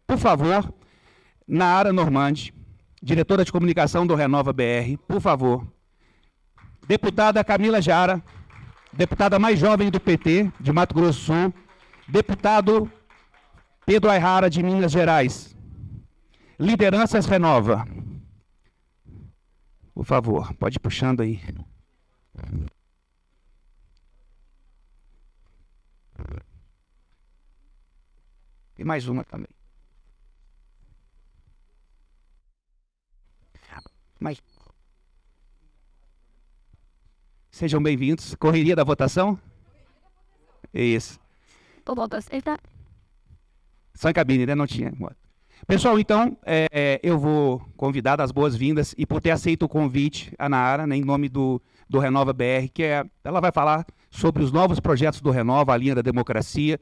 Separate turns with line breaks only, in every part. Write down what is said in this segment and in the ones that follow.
Por favor, Nara Normandi, diretora de comunicação do Renova BR, por favor. Deputada Camila Jara, deputada mais jovem do PT, de Mato Grosso do Sul. Deputado Pedro Ayrara, de Minas Gerais. Lideranças Renova. Por favor, pode ir puxando aí. E mais uma também. Mas... Sejam bem-vindos. Correria da votação? Isso. Só em cabine, né? Não tinha. Pessoal, então, eu vou convidar das boas-vindas e por ter aceito o convite, a Nara, né, em nome do Renova BR, ela vai falar sobre os novos projetos do Renova, a linha da democracia.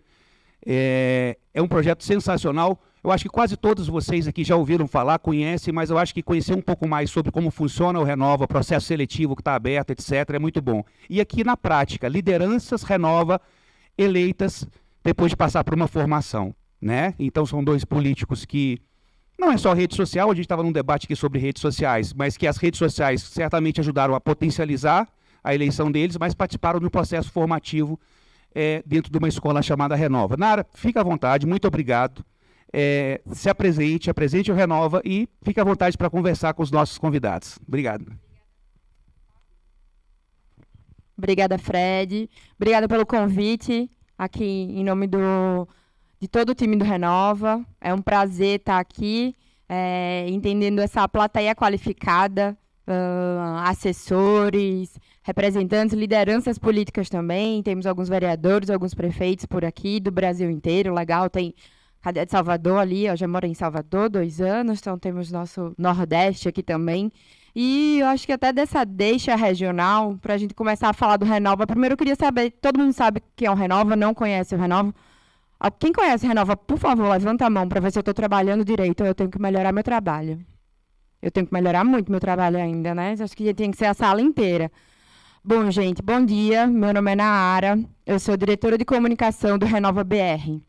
É um projeto sensacional. Eu acho que quase todos vocês aqui já ouviram falar, conhecem, mas eu acho que conhecer um pouco mais sobre como funciona o Renova, o processo seletivo que está aberto, etc., é muito bom. E aqui na prática, lideranças Renova eleitas depois de passar por uma formação, né? Então são dois políticos que não é só rede social, a gente estava num debate aqui sobre redes sociais, mas que as redes sociais certamente ajudaram a potencializar a eleição deles, mas participaram do processo formativo dentro de uma escola chamada Renova. Nara, fica à vontade, muito obrigado. Se apresente o Renova e fique à vontade para conversar com os nossos convidados. Obrigado.
Obrigada, Fred. Obrigada pelo convite aqui em nome de todo o time do Renova. É um prazer estar aqui, entendendo essa plateia qualificada, assessores, representantes, lideranças políticas também. Temos alguns vereadores, alguns prefeitos por aqui, do Brasil inteiro. Legal, tem... Cadê de Salvador ali? Eu já moro em Salvador 2 anos, então temos nosso Nordeste aqui também. E eu acho que até dessa deixa regional, para a gente começar a falar do Renova, primeiro eu queria saber, todo mundo sabe quem é o Renova, não conhece o Renova? Quem conhece o Renova, por favor, levanta a mão para ver se eu estou trabalhando direito ou eu tenho que melhorar meu trabalho. Eu tenho que melhorar muito meu trabalho ainda, né? Acho que tem que ser a sala inteira. Bom, gente, bom dia. Meu nome é Nara, eu sou diretora de comunicação do Renova BR.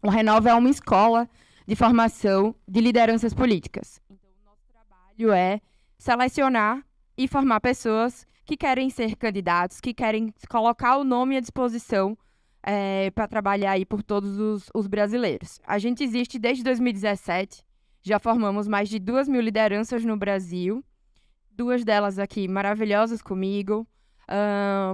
O Renova é uma escola de formação de lideranças políticas. Então, o nosso trabalho é selecionar e formar pessoas que querem ser candidatos, que querem colocar o nome à disposição para trabalhar aí por todos os brasileiros. A gente existe desde 2017, já formamos mais de 2.000 lideranças no Brasil, 2 delas aqui maravilhosas comigo.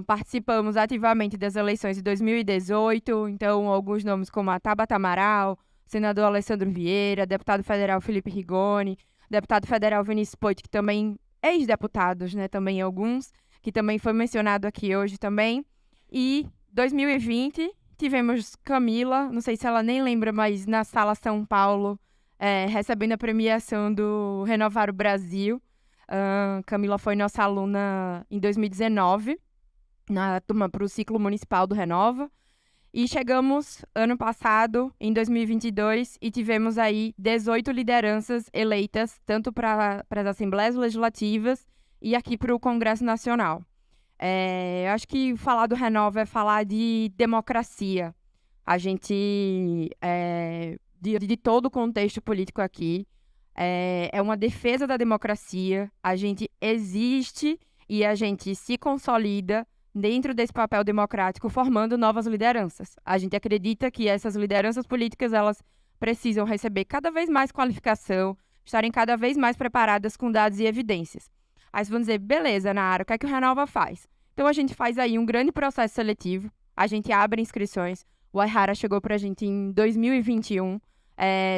Participamos ativamente das eleições de 2018, então alguns nomes como a Tabata Amaral, senador Alessandro Vieira, deputado federal Felipe Rigoni, deputado federal Vinícius Poit, que também, ex-deputados, né, também alguns, que também foi mencionado aqui hoje também. E 2020 tivemos Camila, não sei se ela nem lembra, mas na Sala São Paulo, recebendo a premiação do Renovar o Brasil. Camila foi nossa aluna em 2019, na turma para o ciclo municipal do Renova. E chegamos ano passado, em 2022, e tivemos aí 18 lideranças eleitas, tanto para as Assembleias Legislativas e aqui para o Congresso Nacional. Eu acho que falar do Renova é falar de democracia. A gente, de todo o contexto político aqui, é uma defesa da democracia. A gente existe e a gente se consolida dentro desse papel democrático, formando novas lideranças. A gente acredita que essas lideranças políticas, elas precisam receber cada vez mais qualificação, estarem cada vez mais preparadas com dados e evidências. Aí vocês vão dizer, beleza, Nara, o que é que o Renova faz? Então a gente faz aí um grande processo seletivo, a gente abre inscrições. O Ayrara chegou para a gente em 2021,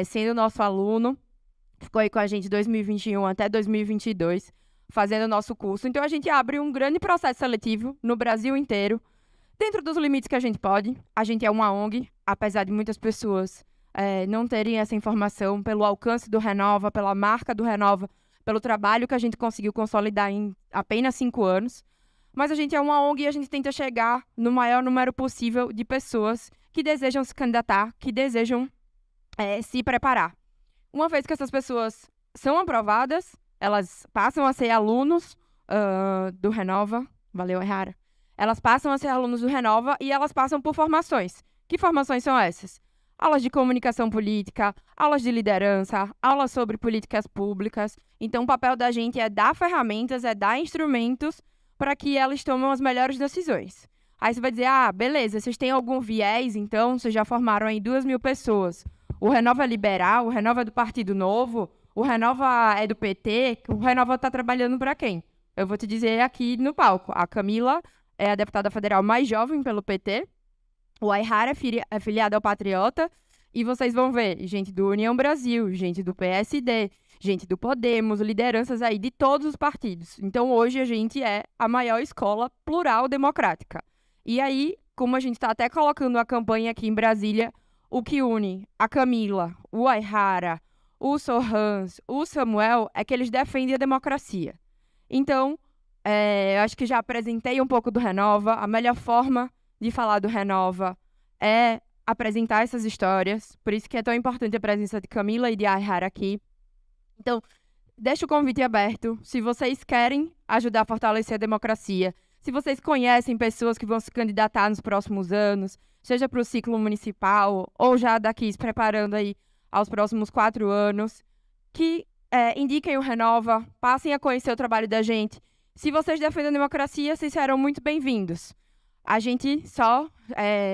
sendo nosso aluno, ficou aí com a gente de 2021 até 2022, fazendo o nosso curso. Então, a gente abre um grande processo seletivo no Brasil inteiro, dentro dos limites que a gente pode. A gente é uma ONG, apesar de muitas pessoas não terem essa informação, pelo alcance do Renova, pela marca do Renova, pelo trabalho que a gente conseguiu consolidar em apenas 5 anos. Mas a gente é uma ONG e a gente tenta chegar no maior número possível de pessoas que desejam se candidatar, que desejam se preparar. Uma vez que essas pessoas são aprovadas, elas passam a ser alunos do Renova. Valeu, Ayrara. Elas passam a ser alunos do Renova e elas passam por formações. Que formações são essas? aulas de comunicação política, aulas de liderança, aulas sobre políticas públicas. Então, o papel da gente é dar ferramentas, é dar instrumentos para que elas tomem as melhores decisões. Aí você vai dizer, beleza, vocês têm algum viés, então, vocês já formaram aí 2.000 pessoas. O Renova é liberal, o Renova é do Partido Novo, o Renova é do PT, o Renova está trabalhando para quem? Eu vou te dizer aqui no palco. A Camila é a deputada federal mais jovem pelo PT, o Aihara é filiado ao Patriota, e vocês vão ver gente do União Brasil, gente do PSD, gente do Podemos, lideranças aí de todos os partidos. Então, hoje, a gente é a maior escola plural democrática. E aí, como a gente está até colocando a campanha aqui em Brasília, o que une a Camila, o Aihara, o Sorrans, o Samuel, é que eles defendem a democracia. Então, eu acho que já apresentei um pouco do Renova. A melhor forma de falar do Renova é apresentar essas histórias. Por isso que é tão importante a presença de Camila e de Aihara aqui. Então, deixo o convite aberto. Se vocês querem ajudar a fortalecer a democracia, se vocês conhecem pessoas que vão se candidatar nos próximos anos, seja para o ciclo municipal ou já daqui se preparando aí aos próximos 4 anos, que indiquem o Renova, passem a conhecer o trabalho da gente. Se vocês defendem a democracia, vocês serão muito bem-vindos. A gente só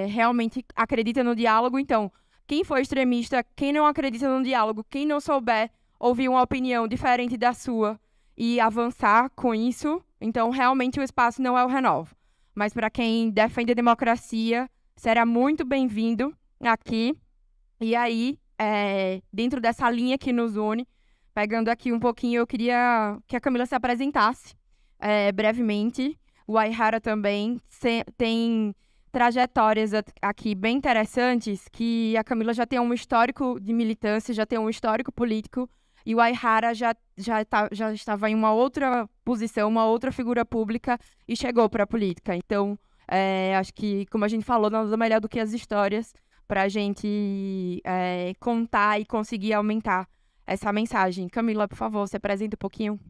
realmente acredita no diálogo, então, quem for extremista, quem não acredita no diálogo, quem não souber ouvir uma opinião diferente da sua e avançar com isso, então, realmente, o espaço não é o Renova. Mas para quem defende a democracia, será muito bem-vindo aqui. E aí, dentro dessa linha que nos une, pegando aqui um pouquinho, eu queria que a Camila se apresentasse brevemente. O Aihara também tem trajetórias aqui bem interessantes, que a Camila já tem um histórico de militância, já tem um histórico político, e o Aihara já estava em uma outra posição, uma outra figura pública, e chegou para a política. Então, acho que, como a gente falou, nada melhor do que as histórias para a gente contar e conseguir aumentar essa mensagem. Camila, por favor, se apresenta um pouquinho.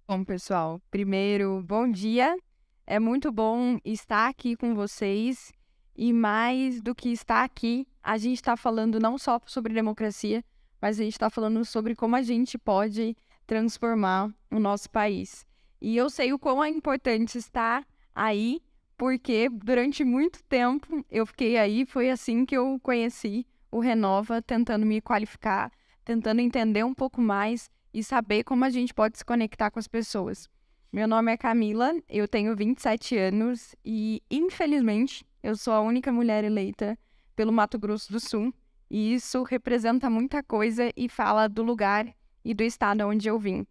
Bom, pessoal, primeiro, bom dia. É muito bom estar aqui com vocês e mais do que estar aqui, a gente está falando não só sobre democracia, mas a gente está falando sobre como a gente pode transformar o nosso país. E eu sei o quão é importante estar aí, porque durante muito tempo eu fiquei aí, foi assim que eu conheci o Renova, tentando me qualificar, tentando entender um pouco mais e saber como a gente pode se conectar com as pessoas. Meu nome é Camila, eu tenho 27 anos e, infelizmente, eu sou a única mulher eleita pelo Mato Grosso do Sul. E isso representa muita coisa e fala do lugar e do estado onde eu vim.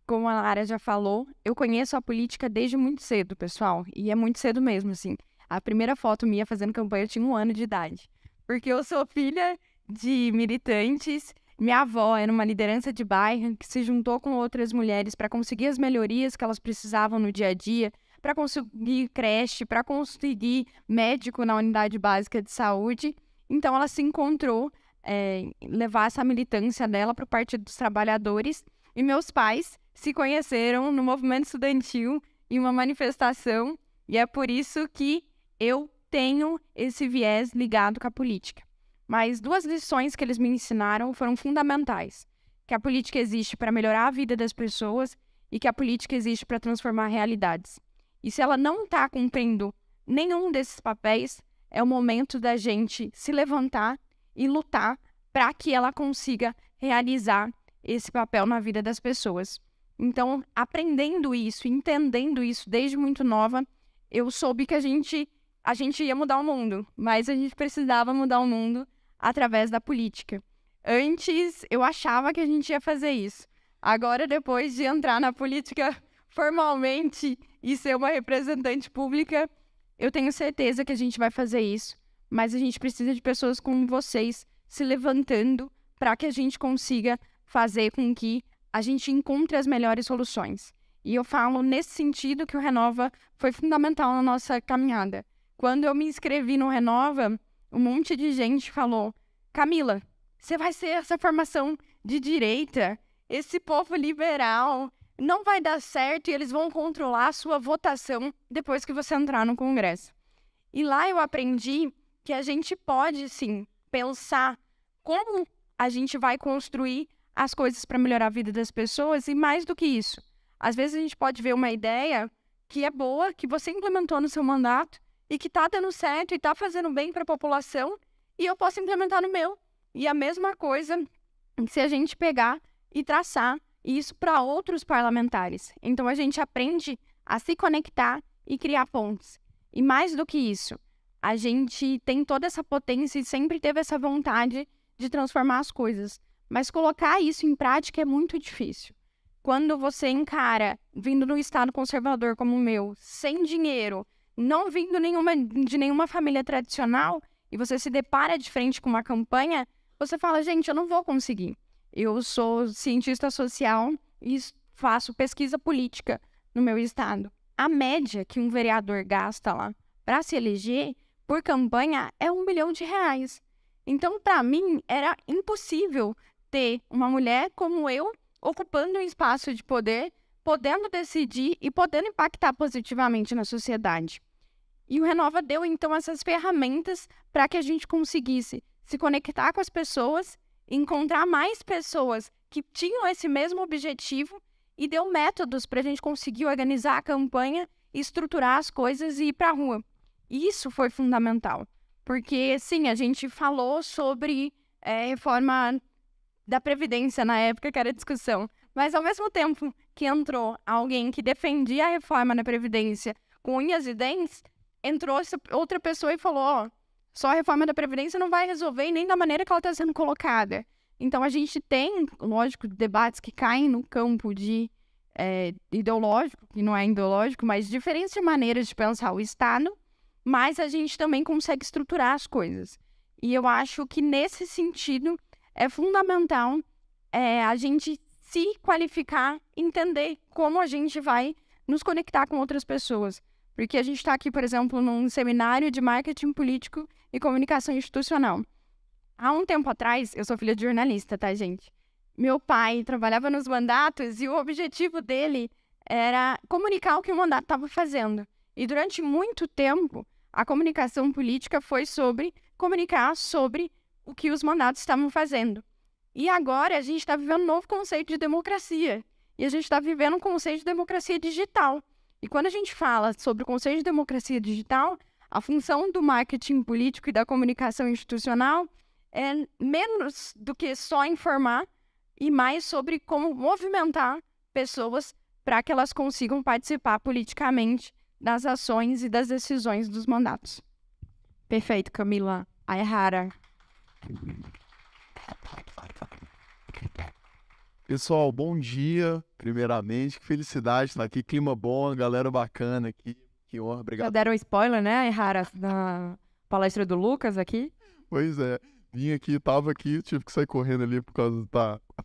Como a Lara já falou, eu conheço a política desde muito cedo, pessoal. E é muito cedo mesmo, assim. A primeira foto minha fazendo campanha eu tinha 1 ano de idade. Porque eu sou filha de militantes. Minha avó era uma liderança de bairro que se juntou com outras mulheres para conseguir as melhorias que elas precisavam no dia a dia, para conseguir creche, para conseguir médico na unidade básica de saúde. Então, ela se encontrou levar essa militância dela para o Partido dos Trabalhadores. E meus pais se conheceram no movimento estudantil em uma manifestação. E é por isso que eu tenho esse viés ligado com a política. Mas 2 lições que eles me ensinaram foram fundamentais. Que a política existe para melhorar a vida das pessoas e que a política existe para transformar realidades. E se ela não está cumprindo nenhum desses papéis, é o momento da gente se levantar e lutar para que ela consiga realizar esse papel na vida das pessoas. Então, aprendendo isso, entendendo isso desde muito nova, eu soube que a gente ia mudar o mundo, mas a gente precisava mudar o mundo através da política. Antes, eu achava que a gente ia fazer isso. Agora, depois de entrar na política formalmente e ser uma representante pública, eu tenho certeza que a gente vai fazer isso, mas a gente precisa de pessoas como vocês se levantando para que a gente consiga fazer com que a gente encontre as melhores soluções. E eu falo nesse sentido que o Renova foi fundamental na nossa caminhada. Quando eu me inscrevi no Renova, um monte de gente falou: Camila, você vai ser essa formação de direita, esse povo liberal, não vai dar certo e eles vão controlar a sua votação depois que você entrar no Congresso. E lá eu aprendi que a gente pode, sim, pensar como a gente vai construir as coisas para melhorar a vida das pessoas e mais do que isso. Às vezes a gente pode ver uma ideia que é boa, que você implementou no seu mandato e que está dando certo e está fazendo bem para a população e eu posso implementar no meu. E a mesma coisa se a gente pegar e traçar isso para outros parlamentares. Então a gente aprende a se conectar e criar pontes. E mais do que isso, a gente tem toda essa potência e sempre teve essa vontade de transformar as coisas. Mas colocar isso em prática é muito difícil. Quando você encara, vindo do estado conservador como o meu, sem dinheiro, não vindo de nenhuma família tradicional, e você se depara de frente com uma campanha, você fala, gente, eu não vou conseguir. Eu sou cientista social e faço pesquisa política no meu estado. A média que um vereador gasta lá para se eleger por campanha é R$1 milhão. Então, para mim, era impossível ter uma mulher como eu ocupando um espaço de poder, podendo decidir e podendo impactar positivamente na sociedade. E o Renova deu, então, essas ferramentas para que a gente conseguisse se conectar com as pessoas, encontrar mais pessoas que tinham esse mesmo objetivo e deu métodos para a gente conseguir organizar a campanha, estruturar as coisas e ir para a rua. Isso foi fundamental, porque, sim, a gente falou sobre reforma da Previdência na época, que era discussão, mas ao mesmo tempo que entrou alguém que defendia a reforma da Previdência com unhas e dentes, entrou outra pessoa e falou, ó, só a reforma da Previdência não vai resolver e nem da maneira que ela está sendo colocada. Então, a gente tem, lógico, debates que caem no campo de ideológico, que não é ideológico, mas diferentes maneiras de pensar o Estado, mas a gente também consegue estruturar as coisas. E eu acho que, nesse sentido, é fundamental a gente se qualificar, entender como a gente vai nos conectar com outras pessoas. Porque a gente está aqui, por exemplo, num seminário de marketing político e comunicação institucional. Há um tempo atrás, eu sou filha de jornalista, tá, gente? Meu pai trabalhava nos mandatos e o objetivo dele era comunicar o que o mandato estava fazendo. E durante muito tempo, a comunicação política foi sobre comunicar sobre o que os mandatos estavam fazendo. E agora a gente está vivendo um novo conceito de democracia. E a gente está vivendo um conceito de democracia digital. E quando a gente fala sobre o conceito de democracia digital, a função do marketing político e da comunicação institucional é menos do que só informar e mais sobre como movimentar pessoas para que elas consigam participar politicamente das ações e das decisões dos mandatos.
Perfeito, Camila. A Errara.
Pessoal, bom dia, primeiramente, que felicidade estar aqui, clima bom, galera bacana aqui, que honra,
Já
obrigado.
deram spoiler, né, Errara, na palestra do Lucas aqui?
Pois é, vim aqui, tive que sair correndo ali por causa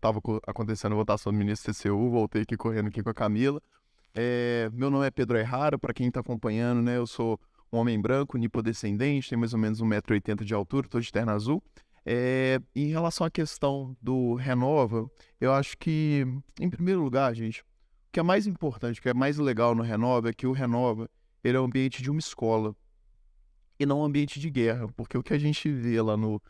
tava acontecendo a votação do ministro TCU, voltei aqui correndo aqui com a Camila. Meu nome é Pedro Errara, para quem está acompanhando, né, eu sou um homem branco, nipodescendente, tenho mais ou menos 1,80 m de altura, estou de terno azul. Em relação à questão do Renova, eu acho que, em primeiro lugar, gente, o que é mais importante, o que é mais legal no Renova é que o Renova, ele é o ambiente de uma escola e não um ambiente de guerra, porque o que a gente vê lá no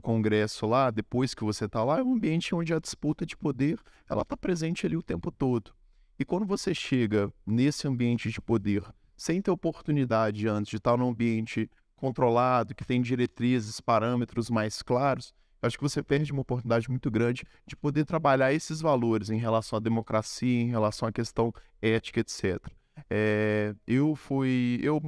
Congresso, lá, depois que você está lá, é um ambiente onde a disputa de poder, ela está presente ali o tempo todo. E quando você chega nesse ambiente de poder, sem ter oportunidade antes de estar num ambiente controlado, que tem diretrizes, parâmetros mais claros, eu acho que você perde uma oportunidade muito grande de poder trabalhar esses valores em relação à democracia, em relação à questão ética, etc. Eu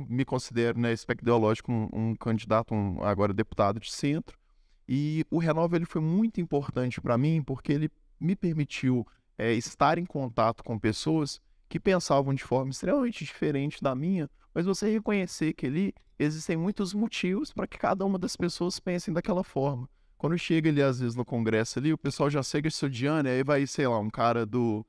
me considero, né, espectro ideológico, um candidato, agora deputado de centro, e o Renova ele foi muito importante para mim porque ele me permitiu estar em contato com pessoas que pensavam de forma extremamente diferente da minha, mas você reconhecer que ali existem muitos motivos para que cada uma das pessoas pensem daquela forma. Quando chega ali, às vezes, no Congresso ali, o pessoal já segue estudando, e aí vai, sei lá, um cara do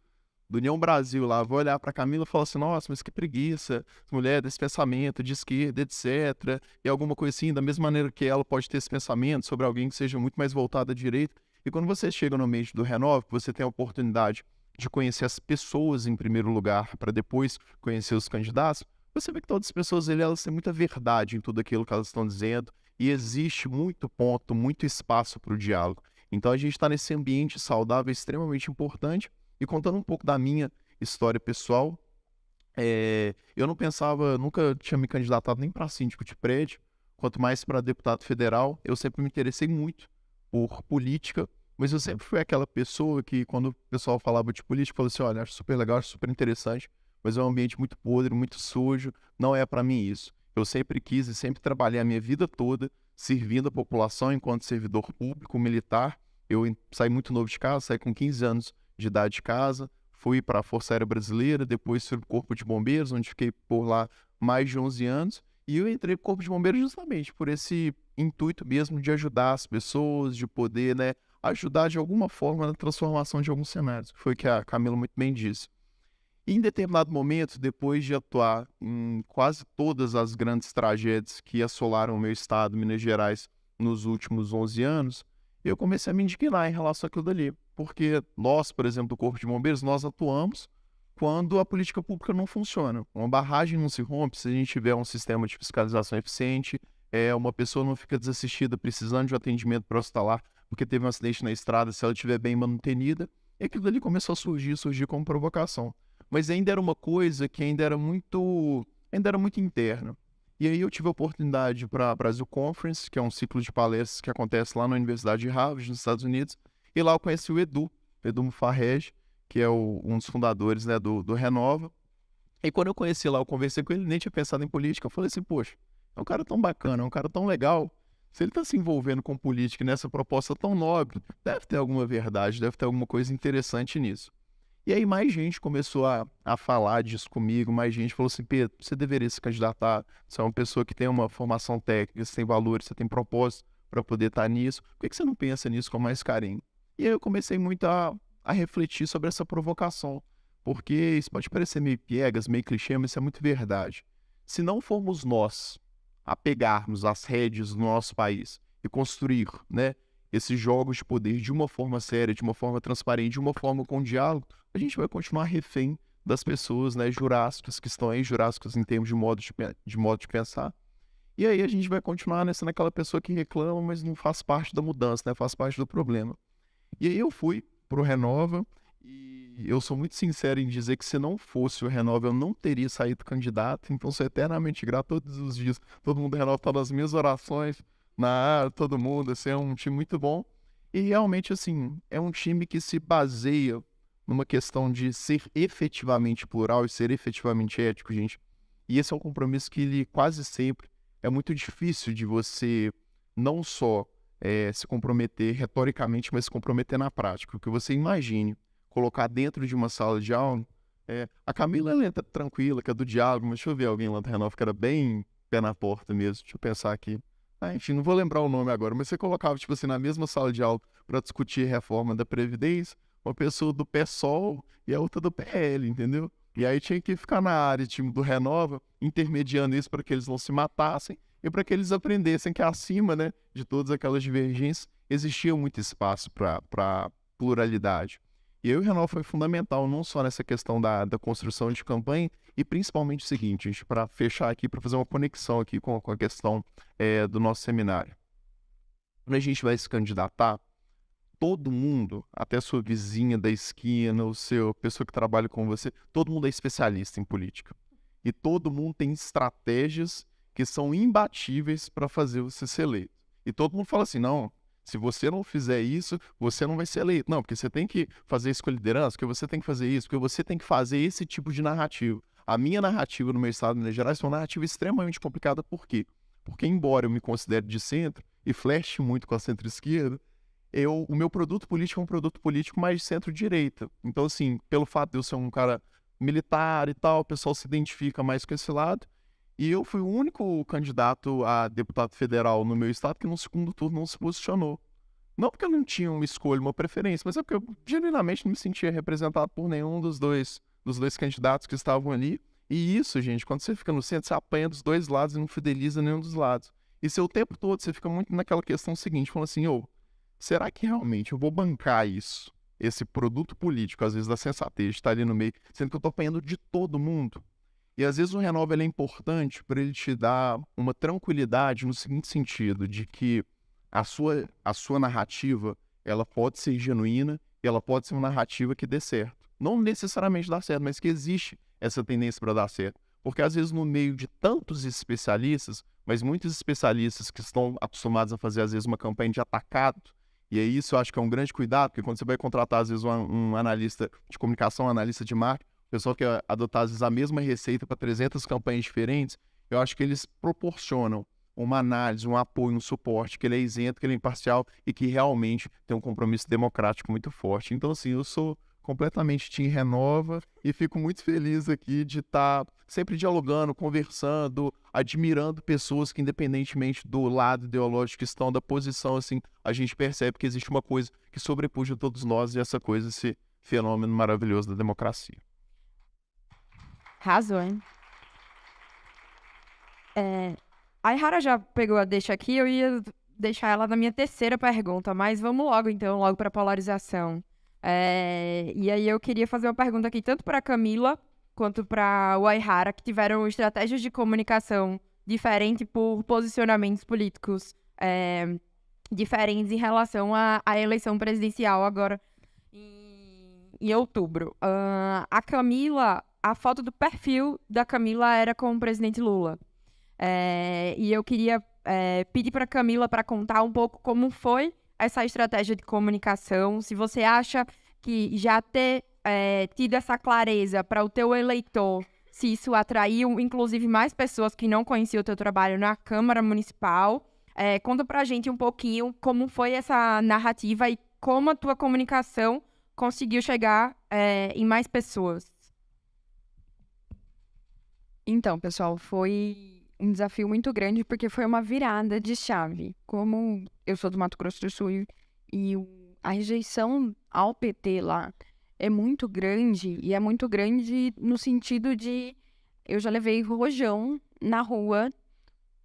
União Brasil lá, vai olhar para Camila e falar assim, nossa, mas que preguiça, mulher desse pensamento de esquerda, etc. E alguma coisa assim, da mesma maneira que ela pode ter esse pensamento sobre alguém que seja muito mais voltado à direita. E quando você chega no ambiente do Renova, você tem a oportunidade de conhecer as pessoas em primeiro lugar, para depois conhecer os candidatos, você vê que todas as pessoas elas têm muita verdade em tudo aquilo que elas estão dizendo e existe muito ponto, muito espaço para o diálogo. Então a gente está nesse ambiente saudável extremamente importante. E contando um pouco da minha história pessoal, eu não pensava, nunca tinha me candidatado nem para síndico de prédio, quanto mais para deputado federal. Eu sempre me interessei muito por política, mas eu sempre fui aquela pessoa que, quando o pessoal falava de política, eu falava assim: olha, acho super legal, acho super interessante, mas é um ambiente muito podre, muito sujo, não é para mim isso. Eu sempre quis e sempre trabalhei a minha vida toda servindo a população enquanto servidor público, militar. Eu saí muito novo de casa, saí com 15 anos de idade de casa, fui para a Força Aérea Brasileira, depois fui para o Corpo de Bombeiros, onde fiquei por lá mais de 11 anos, e eu entrei para o Corpo de Bombeiros justamente por esse intuito mesmo de ajudar as pessoas, de poder, né, ajudar de alguma forma na transformação de alguns cenários, que foi o que a Camila muito bem disse. E em determinado momento, depois de atuar em quase todas as grandes tragédias que assolaram o meu estado, Minas Gerais, nos últimos 11 anos, eu comecei a me indignar em relação àquilo dali. Porque nós, por exemplo, do Corpo de Bombeiros, nós atuamos quando a política pública não funciona. Uma barragem não se rompe se a gente tiver um sistema de fiscalização eficiente, uma pessoa não fica desassistida precisando de um atendimento para hospitalar porque teve um acidente na estrada, se ela estiver bem manutenida. E aquilo dali começou a surgir como provocação. Mas ainda era uma coisa que ainda era muito interna. E aí eu tive a oportunidade para a Brasil Conference, que é um ciclo de palestras que acontece lá na Universidade de Harvard, nos Estados Unidos, e lá eu conheci o Edu Mufarrege, que é um dos fundadores, né, do Renova. E quando eu conheci lá, eu conversei com ele, nem tinha pensado em política, eu falei assim: poxa, é um cara tão bacana, é um cara tão legal, se ele está se envolvendo com política nessa proposta tão nobre, deve ter alguma verdade, deve ter alguma coisa interessante nisso. E aí mais gente começou a falar disso comigo, mais gente falou assim: Pedro, você deveria se candidatar, você é uma pessoa que tem uma formação técnica, você tem valores, você tem propósito para poder estar nisso, por que você não pensa nisso com mais carinho? E aí eu comecei muito a refletir sobre essa provocação, porque isso pode parecer meio piegas, meio clichê, mas isso é muito verdade. Se não formos nós a pegarmos as rédeas do nosso país e construir, né, esses jogos de poder de uma forma séria, de uma forma transparente, de uma forma com diálogo, a gente vai continuar refém das pessoas, né, jurássicas que estão aí, jurássicas em termos de modo de pensar. E aí a gente vai continuar sendo aquela pessoa que reclama, mas não faz parte da mudança, né, faz parte do problema. E aí eu fui pro Renova e eu sou muito sincero em dizer que se não fosse o Renova eu não teria saído candidato, então sou eternamente grato todos os dias. Todo mundo do Renova está nas minhas orações, na área, todo mundo, assim, é um time muito bom. E realmente, assim, é um time que se baseia numa questão de ser efetivamente plural e ser efetivamente ético, gente. E esse é um compromisso que ele quase sempre é muito difícil de você não só se comprometer retoricamente, mas se comprometer na prática. O que você imagine colocar dentro de uma sala de aula, a Camila ela entra tranquila, que é do diálogo, mas deixa eu ver alguém lá do Renova que era bem pé na porta mesmo, deixa eu pensar aqui. Enfim, não vou lembrar o nome agora, mas você colocava, tipo assim, na mesma sala de aula para discutir reforma da Previdência, uma pessoa do PSOL e a outra do PL, entendeu? E aí tinha que ficar na área, time do Renova, intermediando isso para que eles não se matassem e para que eles aprendessem que acima, né, de todas aquelas divergências existia muito espaço para pluralidade. E aí o Renova foi fundamental, não só nessa questão da construção de campanha, e principalmente o seguinte, gente, para fechar aqui, para fazer uma conexão aqui com a questão do nosso seminário. Quando a gente vai se candidatar, todo mundo, até a sua vizinha da esquina, a pessoa que trabalha com você, todo mundo é especialista em política. E todo mundo tem estratégias que são imbatíveis para fazer você ser eleito. E todo mundo fala assim: não, se você não fizer isso, você não vai ser eleito. Não, porque você tem que fazer isso com a liderança, porque você tem que fazer isso, porque você tem que fazer esse tipo de narrativa. A minha narrativa no meu estado de Minas Gerais foi uma narrativa extremamente complicada. Por quê? Porque, embora eu me considere de centro e flerte muito com a centro-esquerda, o meu produto político é um produto político mais de centro-direita. Então, assim, pelo fato de eu ser um cara militar e tal, o pessoal se identifica mais com esse lado. E eu fui o único candidato a deputado federal no meu estado que no segundo turno não se posicionou. Não porque eu não tinha uma escolha, uma preferência, mas é porque eu genuinamente não me sentia representado por nenhum dos dois candidatos que estavam ali. E isso, gente, quando você fica no centro, você apanha dos dois lados e não fideliza nenhum dos lados. E seu tempo todo você fica muito naquela questão seguinte, falando assim: será que realmente eu vou bancar isso? esse produto político, às vezes da sensatez, de estar ali no meio, sendo que eu estou apanhando de todo mundo. E às vezes o Renova ele é importante para ele te dar uma tranquilidade no seguinte sentido, de que a sua narrativa, ela pode ser genuína e ela pode ser uma narrativa que dê certo. Não necessariamente dá certo, mas que existe essa tendência para dar certo. Porque às vezes no meio de tantos especialistas, mas muitos especialistas que estão acostumados a fazer às vezes uma campanha de atacado, e aí isso eu acho que é um grande cuidado, porque quando você vai contratar às vezes um analista de comunicação, um analista de marketing, o pessoal quer adotar às vezes a mesma receita para 300 campanhas diferentes, eu acho que eles proporcionam uma análise, um apoio, um suporte, que ele é isento, que ele é imparcial e que realmente tem um compromisso democrático muito forte. Então, assim, eu sou completamente Team Renova e fico muito feliz aqui de estar sempre dialogando, conversando, admirando pessoas que, independentemente do lado ideológico que estão, da posição, assim, a gente percebe que existe uma coisa que sobrepuja todos nós e essa coisa, esse fenômeno maravilhoso da democracia.
Arrasou, hein? A Ihara já pegou a deixa aqui, eu ia deixar ela na minha terceira pergunta, mas vamos logo, então, logo para a polarização. E aí eu queria fazer uma pergunta aqui, tanto para a Camila quanto para o Ihara, que tiveram estratégias de comunicação diferentes por posicionamentos políticos diferentes em relação à eleição presidencial agora em outubro. A Camila, a foto do perfil da Camila era com o presidente Lula. E eu queria pedir para a Camila para contar um pouco como foi essa estratégia de comunicação, se você acha que já ter tido essa clareza para o teu eleitor, se isso atraiu, inclusive, mais pessoas que não conheciam o teu trabalho na Câmara Municipal. Conta para a gente um pouquinho como foi essa narrativa e como a tua comunicação conseguiu chegar em mais pessoas.
Então, pessoal, foi um desafio muito grande porque foi uma virada de chave. Como eu sou do Mato Grosso do Sul e a rejeição ao PT lá é muito grande, e é muito grande no sentido de eu já levei rojão na rua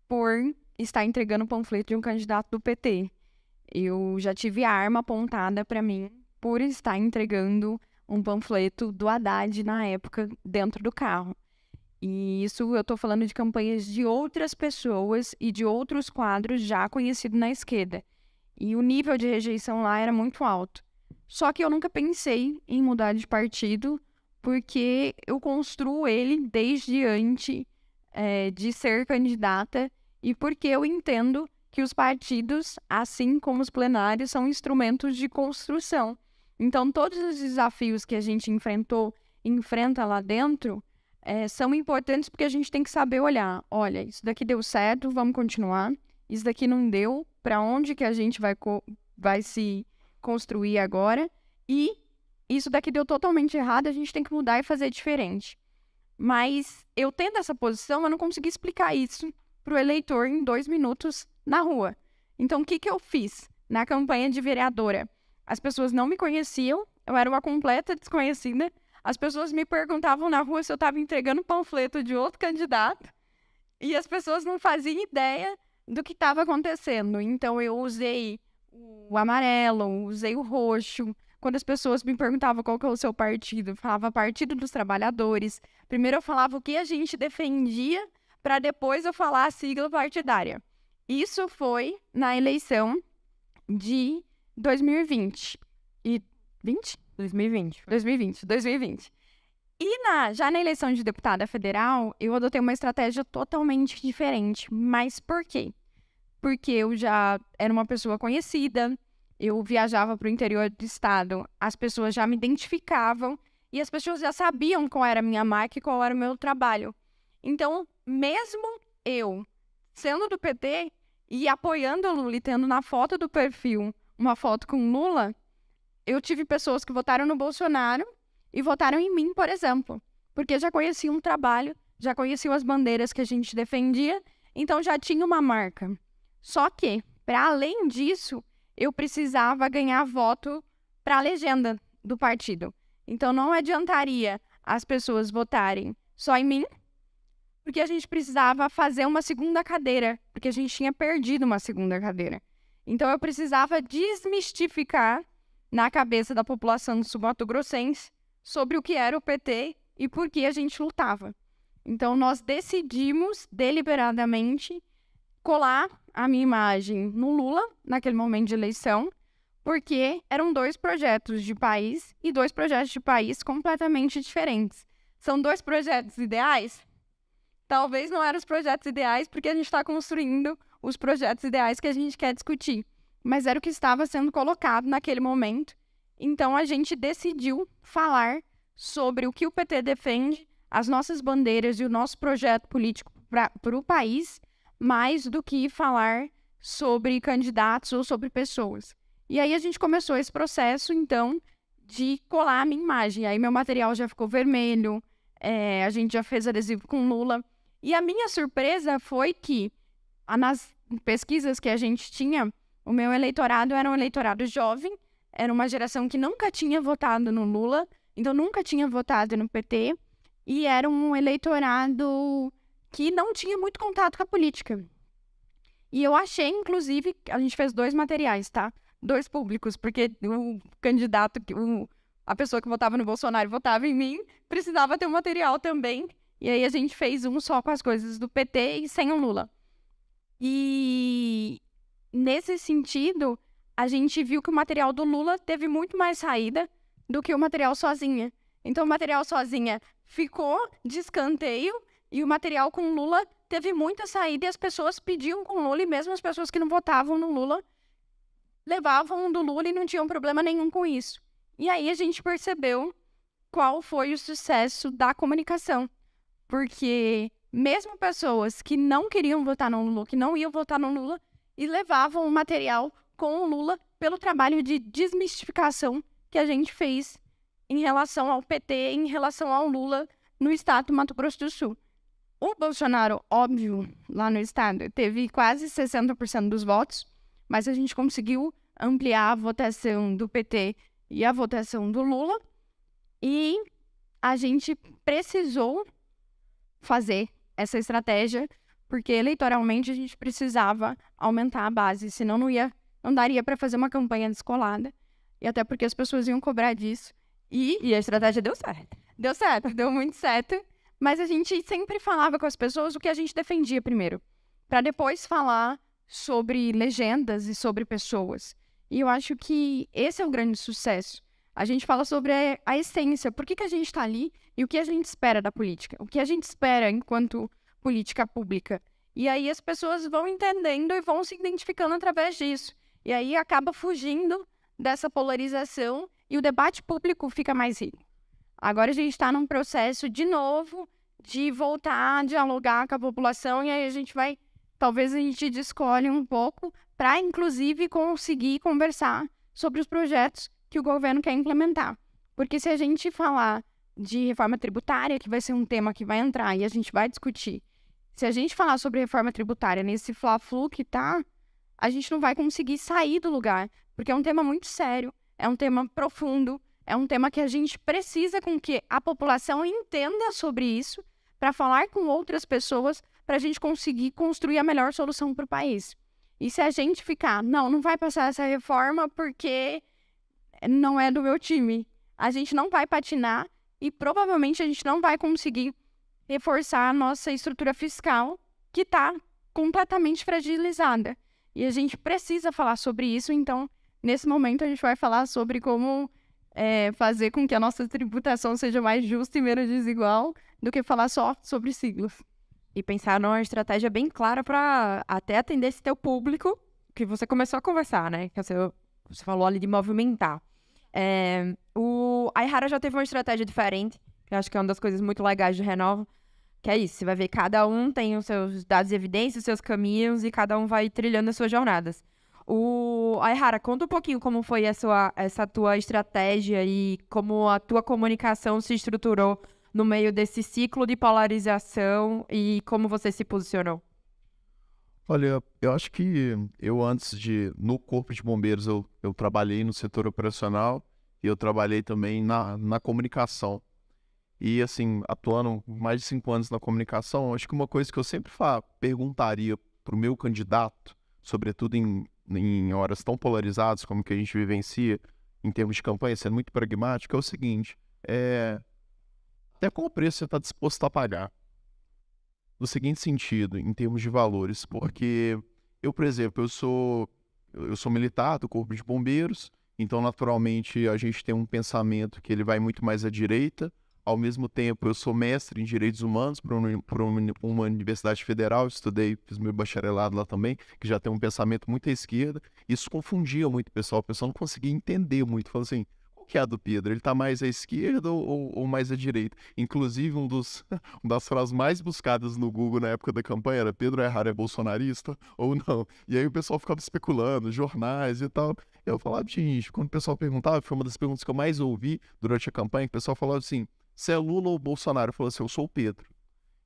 por estar entregando panfleto de um candidato do PT. Eu já tive a arma apontada para mim por estar entregando um panfleto do Haddad na época dentro do carro. E isso eu estou falando de campanhas de outras pessoas e de outros quadros já conhecidos na esquerda. E o nível de rejeição lá era muito alto. Só que eu nunca pensei em mudar de partido, porque eu construo ele desde antes de ser candidata e porque eu entendo que os partidos, assim como os plenários, são instrumentos de construção. Então, todos os desafios que a gente enfrenta lá dentro, são importantes porque a gente tem que saber olhar. Olha, isso daqui deu certo, vamos continuar. Isso daqui não deu, para onde que a gente vai se construir agora? E isso daqui deu totalmente errado, a gente tem que mudar e fazer diferente. Mas eu tendo essa posição, eu não consegui explicar isso para o eleitor em 2 minutos na rua. Então, o que eu fiz na campanha de vereadora? As pessoas não me conheciam, eu era uma completa desconhecida. As pessoas me perguntavam na rua se eu estava entregando panfleto de outro candidato e as pessoas não faziam ideia do que estava acontecendo. Então, eu usei o amarelo, usei o roxo. Quando as pessoas me perguntavam qual que é o seu partido, eu falava Partido dos Trabalhadores. Primeiro eu falava o que a gente defendia, para depois eu falar a sigla partidária. Isso foi na eleição de 2020. 2020. E já na eleição de deputada federal, eu adotei uma estratégia totalmente diferente. Mas por quê? Porque eu já era uma pessoa conhecida, eu viajava para o interior do estado, as pessoas já me identificavam e as pessoas já sabiam qual era a minha marca e qual era o meu trabalho. Então, mesmo eu sendo do PT e apoiando o Lula e tendo na foto do perfil uma foto com Lula, eu tive pessoas que votaram no Bolsonaro e votaram em mim, por exemplo, porque já conheciam o trabalho, já conheciam as bandeiras que a gente defendia, então já tinha uma marca. Só que, para além disso, eu precisava ganhar voto para a legenda do partido. Então, não adiantaria as pessoas votarem só em mim, porque a gente precisava fazer uma segunda cadeira, porque a gente tinha perdido uma segunda cadeira. Então, eu precisava desmistificar na cabeça da população sul-mato-grossense sobre o que era o PT e por que a gente lutava. Então, nós decidimos deliberadamente colar a minha imagem no Lula, naquele momento de eleição, porque eram 2 projetos de país e 2 projetos de país completamente diferentes. São 2 projetos ideais? Talvez não eram os projetos ideais, porque a gente está construindo os projetos ideais que a gente quer discutir. Mas era o que estava sendo colocado naquele momento. Então, a gente decidiu falar sobre o que o PT defende, as nossas bandeiras e o nosso projeto político para o país, mais do que falar sobre candidatos ou sobre pessoas. E aí a gente começou esse processo, então, de colar a minha imagem. Aí meu material já ficou vermelho, a gente já fez adesivo com Lula. E a minha surpresa foi que, nas pesquisas que a gente tinha, o meu eleitorado era um eleitorado jovem, era uma geração que nunca tinha votado no Lula, então nunca tinha votado no PT, e era um eleitorado que não tinha muito contato com a política. E eu achei, inclusive, a gente fez 2 materiais, tá? 2 públicos, porque o candidato, a pessoa que votava no Bolsonaro votava em mim, precisava ter um material também. E aí a gente fez um só com as coisas do PT e sem o Lula. E nesse sentido, a gente viu que o material do Lula teve muito mais saída do que o material sozinha. Então o material sozinha ficou de escanteio e o material com Lula teve muita saída e as pessoas pediam com Lula, e mesmo as pessoas que não votavam no Lula levavam do Lula e não tinham problema nenhum com isso. E aí a gente percebeu qual foi o sucesso da comunicação. Porque mesmo pessoas que não queriam votar no Lula, que não iam votar no Lula, e levavam o material com o Lula pelo trabalho de desmistificação que a gente fez em relação ao PT, em relação ao Lula no estado do Mato Grosso do Sul. O Bolsonaro, óbvio, lá no estado, teve quase 60% dos votos, mas a gente conseguiu ampliar a votação do PT e a votação do Lula, e a gente precisou fazer essa estratégia, porque eleitoralmente a gente precisava aumentar a base, senão não daria para fazer uma campanha descolada, e até porque as pessoas iam cobrar disso.
E a estratégia deu certo.
Deu certo, deu muito certo, mas a gente sempre falava com as pessoas o que a gente defendia primeiro, para depois falar sobre legendas e sobre pessoas. E eu acho que esse é o grande sucesso. A gente fala sobre a essência, por que a gente está ali e o que a gente espera da política, o que a gente espera enquanto política pública. E aí as pessoas vão entendendo e vão se identificando através disso. E aí acaba fugindo dessa polarização e o debate público fica mais rico. Agora a gente está num processo, de novo, de voltar a dialogar com a população, e aí talvez a gente descolhe um pouco para, inclusive, conseguir conversar sobre os projetos que o governo quer implementar. Porque se a gente falar de reforma tributária, que vai ser um tema que vai entrar e a gente vai discutir, se a gente falar sobre reforma tributária nesse fla-flu que tá, a gente não vai conseguir sair do lugar, porque é um tema muito sério, é um tema profundo, é um tema que a gente precisa com que a população entenda sobre isso, para falar com outras pessoas, para a gente conseguir construir a melhor solução para o país. E se a gente ficar, não vai passar essa reforma porque não é do meu time, a gente não vai patinar e provavelmente a gente não vai conseguir reforçar a nossa estrutura fiscal, que está completamente fragilizada. E a gente precisa falar sobre isso, então, nesse momento, a gente vai falar sobre como fazer com que a nossa tributação seja mais justa e menos desigual do que falar só sobre siglas.
E pensar numa estratégia bem clara para até atender esse teu público que você começou a conversar, né? Que você falou ali de movimentar. A Aihara já teve uma estratégia diferente, que eu acho que é uma das coisas muito legais de Renova, que é isso, você vai ver cada um tem os seus dados e evidências, os seus caminhos, e cada um vai trilhando as suas jornadas. Aihara, conta um pouquinho como foi essa tua estratégia e como a tua comunicação se estruturou no meio desse ciclo de polarização e como você se posicionou.
Olha, eu acho que no Corpo de Bombeiros, eu trabalhei no setor operacional e eu trabalhei também na comunicação. E, assim, atuando mais de 5 anos na comunicação, acho que uma coisa que eu sempre perguntaria para o meu candidato, sobretudo em horas tão polarizadas como que a gente vivencia, em termos de campanha, sendo muito pragmático, é o seguinte, até qual preço você está disposto a pagar? No seguinte sentido, em termos de valores, porque eu, por exemplo, eu sou militar do Corpo de Bombeiros, então naturalmente a gente tem um pensamento que ele vai muito mais à direita. Ao mesmo tempo, eu sou mestre em Direitos Humanos por uma universidade federal, fiz meu bacharelado lá também, que já tem um pensamento muito à esquerda. Isso confundia muito o pessoal não conseguia entender muito. Falou assim, qual que é a do Pedro? Ele está mais à esquerda ou mais à direita? Inclusive, uma das frases mais buscadas no Google na época da campanha era Pedro Errara é bolsonarista ou não? E aí o pessoal ficava especulando, jornais e tal. E eu falava, gente, quando o pessoal perguntava, foi uma das perguntas que eu mais ouvi durante a campanha, que o pessoal falava assim, se é Lula ou Bolsonaro? Eu falei assim, eu sou o Pedro.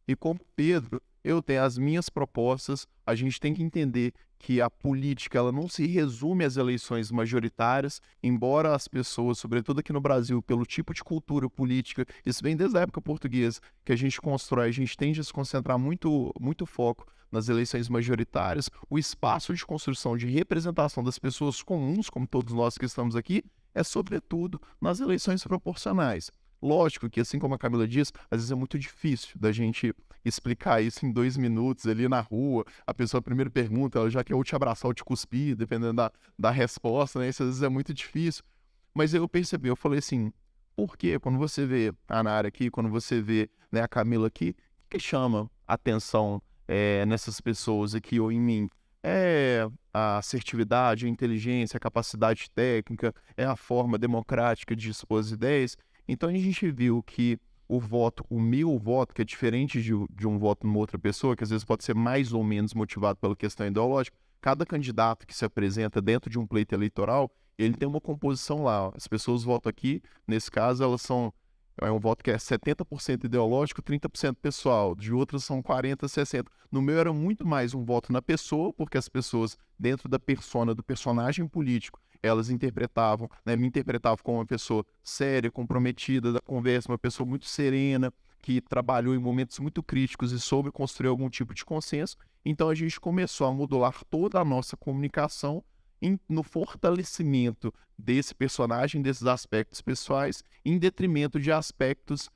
E como Pedro, eu tenho as minhas propostas. A gente tem que entender que a política ela não se resume às eleições majoritárias, embora as pessoas, sobretudo aqui no Brasil, pelo tipo de cultura política, isso vem desde a época portuguesa, que a gente constrói, a gente tende a se concentrar muito foco nas eleições majoritárias. O espaço de construção, de representação das pessoas comuns, como todos nós que estamos aqui, é sobretudo nas eleições proporcionais. Lógico que, assim como a Camila diz, às vezes é muito difícil da gente explicar isso em 2 minutos ali na rua. A pessoa primeiro pergunta, ela já quer ou te abraçar ou te cuspir, dependendo da resposta, né? Isso às vezes é muito difícil. Mas eu percebi, eu falei assim, por quê? Quando você vê a Nara aqui, quando você vê, né, a Camila aqui, o que chama atenção nessas pessoas aqui ou em mim? É a assertividade, a inteligência, a capacidade técnica, é a forma democrática de expor as ideias. Então a gente viu que o meu voto, que é diferente de um voto numa outra pessoa, que às vezes pode ser mais ou menos motivado pela questão ideológica, cada candidato que se apresenta dentro de um pleito eleitoral, ele tem uma composição lá. As pessoas votam aqui, nesse caso, é um voto que é 70% ideológico, 30% pessoal. De outras são 40%, 60%. No meu era muito mais um voto na pessoa, porque as pessoas, dentro da persona, do personagem político, elas me interpretavam como uma pessoa séria, comprometida da conversa, uma pessoa muito serena, que trabalhou em momentos muito críticos e soube construir algum tipo de consenso. Então a gente começou a modular toda a nossa comunicação no fortalecimento desse personagem, desses aspectos pessoais, em detrimento de aspectos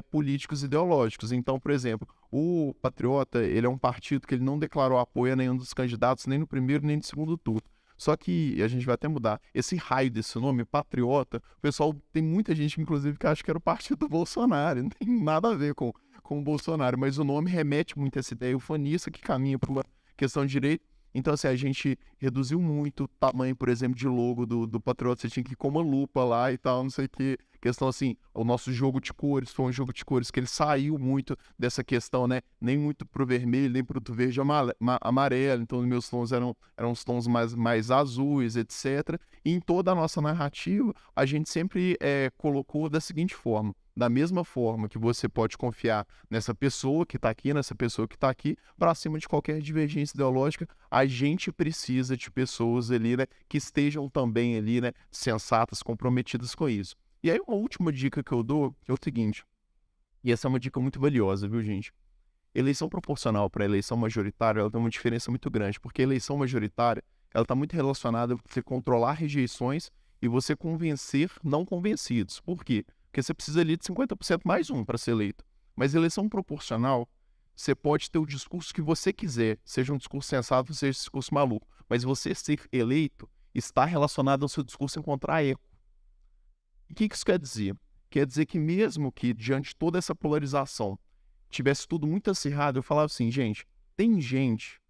políticos e ideológicos. Então, por exemplo, o Patriota, ele é um partido que ele não declarou apoio a nenhum dos candidatos, nem no primeiro nem no segundo turno. Só que, a gente vai até mudar, esse raio desse nome, Patriota, o pessoal, tem muita gente, inclusive, que acha que era o partido do Bolsonaro, não tem nada a ver com o Bolsonaro, mas o nome remete muito a essa ideia ufanista que caminha para uma questão de direito. Então, assim, a gente reduziu muito o tamanho, por exemplo, de logo do Patriota, você tinha que ir com uma lupa lá e tal, não sei o que. Questão assim, o nosso jogo de cores foi um jogo de cores que ele saiu muito dessa questão, né? Nem muito pro vermelho, nem pro verde amarelo. Então, os meus tons eram os tons mais azuis, etc. E em toda a nossa narrativa, a gente sempre colocou da seguinte forma. Da mesma forma que você pode confiar nessa pessoa que está aqui, para acima de qualquer divergência ideológica, a gente precisa de pessoas ali, né, que estejam também ali, né, sensatas, comprometidas com isso. E aí uma última dica que eu dou é o seguinte, e essa é uma dica muito valiosa, viu, gente? Eleição proporcional para eleição majoritária, ela tem uma diferença muito grande, porque a eleição majoritária, ela está muito relacionada a você controlar rejeições e você convencer não convencidos. Por quê? Porque você precisa ali de 50% mais um para ser eleito. Mas eleição proporcional, você pode ter o discurso que você quiser, seja um discurso sensato, seja um discurso maluco. Mas você ser eleito está relacionado ao seu discurso encontrar eco. O que isso quer dizer? Quer dizer que mesmo que diante de toda essa polarização tivesse tudo muito acirrado, eu falava assim, gente, tem gente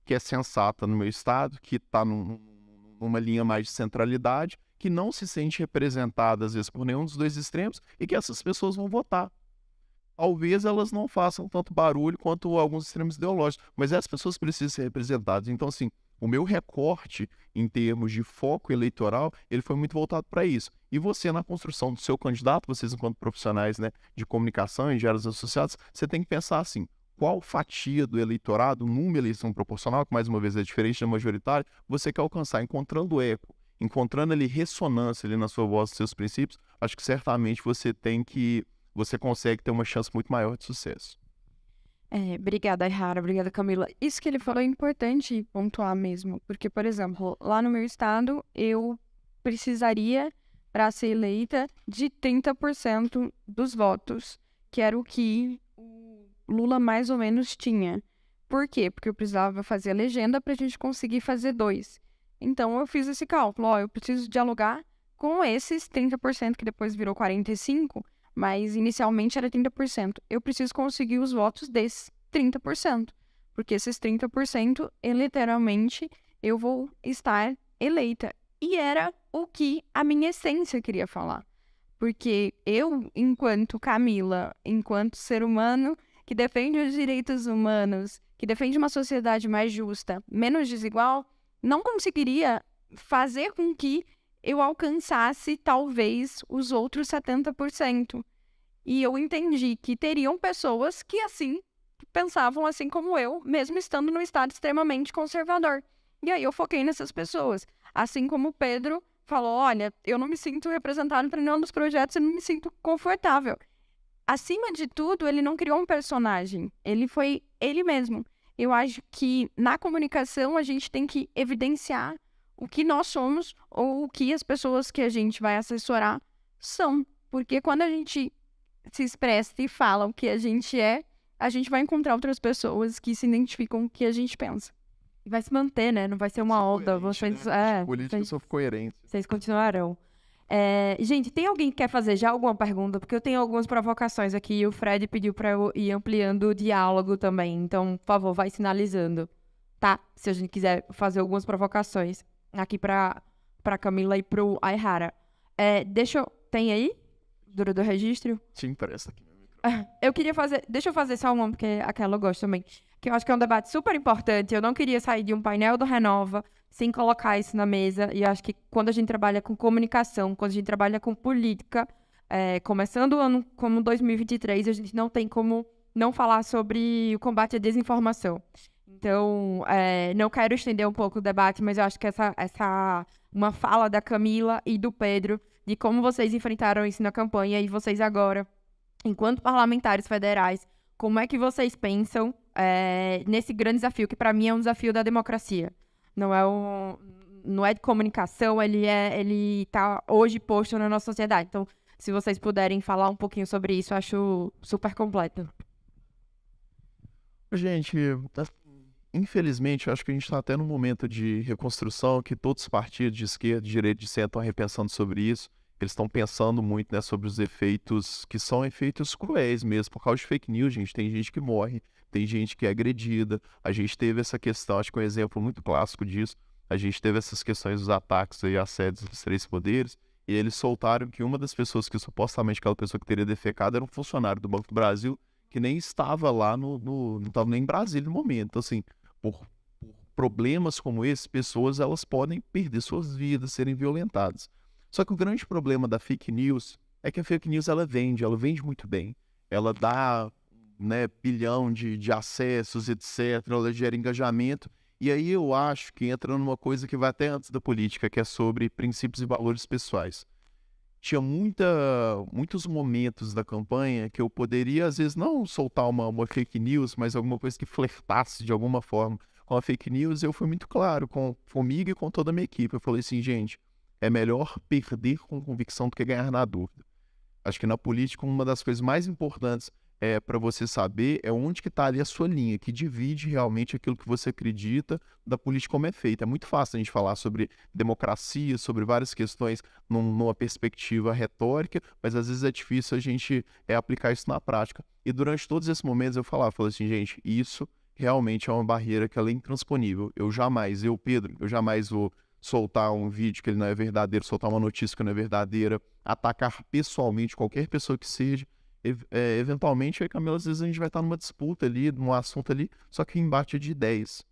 que é sensata no meu estado, que está numa linha mais de centralidade, que não se sente representada, às vezes, por nenhum dos dois extremos, e que essas pessoas vão votar. Talvez elas não façam tanto barulho quanto alguns extremos ideológicos, mas essas pessoas precisam ser representadas. Então, assim, o meu recorte em termos de foco eleitoral, ele foi muito voltado para isso. E você, na construção do seu candidato, vocês enquanto profissionais, né, de comunicação e de áreas associadas, você tem que pensar assim, qual fatia do eleitorado, numa eleição proporcional, que mais uma vez é diferente da majoritária, você quer alcançar, encontrando eco, encontrando ali ressonância ali na sua voz, nos seus princípios, acho que certamente você consegue ter uma chance muito maior de sucesso.
Obrigada, Errara. Obrigada, Camila. Isso que ele falou é importante pontuar mesmo, porque, por exemplo, lá no meu estado, eu precisaria para ser eleita de 30% dos votos, que era o que o Lula mais ou menos tinha. Por quê? Porque eu precisava fazer a legenda para a gente conseguir fazer 2. Então, eu fiz esse cálculo. Eu preciso dialogar com esses 30%, que depois virou 45%, mas inicialmente era 30%. Eu preciso conseguir os votos desses 30%, porque esses 30%, literalmente, eu vou estar eleita. E era o que a minha essência queria falar. Porque eu, enquanto Camila, enquanto ser humano que defende os direitos humanos, que defende uma sociedade mais justa, menos desigual, não conseguiria fazer com que eu alcançasse, talvez, os outros 70%. E eu entendi que teriam pessoas que, assim, pensavam assim como eu, mesmo estando num estado extremamente conservador. E aí eu foquei nessas pessoas. Assim como o Pedro falou, olha, eu não me sinto representado para nenhum dos projetos, eu não me sinto confortável. Acima de tudo, ele não criou um personagem, ele foi ele mesmo. Eu acho que na comunicação a gente tem que evidenciar o que nós somos ou o que as pessoas que a gente vai assessorar são. Porque quando a gente se expressa e fala o que a gente é, a gente vai encontrar outras pessoas que se identificam com o que a gente pensa.
E vai se manter, né? Não vai ser uma onda. Vocês,
Política só coerente.
vocês continuarão. Gente, tem alguém que quer fazer já alguma pergunta? Porque eu tenho algumas provocações aqui e o Fred pediu para eu ir ampliando o diálogo também. Então, por favor, vai sinalizando, tá? Se a gente quiser fazer algumas provocações aqui para Camila e pro Aihara. Tem aí? Do registro?
Te empresta aqui.
Eu queria fazer... Deixa eu fazer só uma, porque aquela eu gosto também. Que eu acho que é um debate super importante. Eu não queria sair de um painel do Renova sem colocar isso na mesa. E eu acho que quando a gente trabalha com comunicação, quando a gente trabalha com política, começando o ano como 2023, a gente não tem como não falar sobre o combate à desinformação. Então, não quero estender um pouco o debate, mas eu acho que uma fala da Camila e do Pedro de como vocês enfrentaram isso na campanha e vocês agora, enquanto parlamentares federais, como é que vocês pensam nesse grande desafio, que para mim é um desafio da democracia. Não é de comunicação, ele está hoje posto na nossa sociedade. Então, se vocês puderem falar um pouquinho sobre isso, eu acho super completo.
Gente, infelizmente, eu acho que a gente está até num momento de reconstrução que todos os partidos de esquerda, de direita, de centro estão repensando sobre isso. Eles estão pensando muito, né, sobre os efeitos que são efeitos cruéis mesmo, por causa de fake news, gente. Tem gente que morre, tem gente que é agredida. A gente teve essa questão, acho que um exemplo muito clássico disso, a gente teve essas questões dos ataques e assédios dos 3 poderes, e eles soltaram que uma das pessoas que supostamente aquela pessoa que teria defecado era um funcionário do Banco do Brasil, que nem estava lá não estava nem em Brasília no momento. Então, assim, por problemas como esse, pessoas elas podem perder suas vidas, serem violentadas. Só que o grande problema da fake news é que a fake news ela vende muito bem. Ela dá, né, bilhão de acessos, etc. Ela gera engajamento. E aí eu acho que entra numa coisa que vai até antes da política, que é sobre princípios e valores pessoais. Tinha muitos momentos da campanha que eu poderia, às vezes, não soltar uma fake news, mas alguma coisa que flertasse de alguma forma com a fake news. Eu fui muito claro comigo e com toda a minha equipe. Eu falei assim, gente, é melhor perder com convicção do que ganhar na dúvida. Acho que na política, uma das coisas mais importantes para você saber é onde que está ali a sua linha, que divide realmente aquilo que você acredita da política como é feita. É muito fácil a gente falar sobre democracia, sobre várias questões numa perspectiva retórica, mas às vezes é difícil a gente aplicar isso na prática. E durante todos esses momentos eu falei assim, gente, isso realmente é uma barreira que ela é intransponível. Pedro, eu jamais vou soltar um vídeo que ele não é verdadeiro, soltar uma notícia que não é verdadeira, atacar pessoalmente qualquer pessoa que seja. Eventualmente, aí, Camila, às vezes a gente vai estar numa disputa ali, num assunto ali, só que embate de ideias.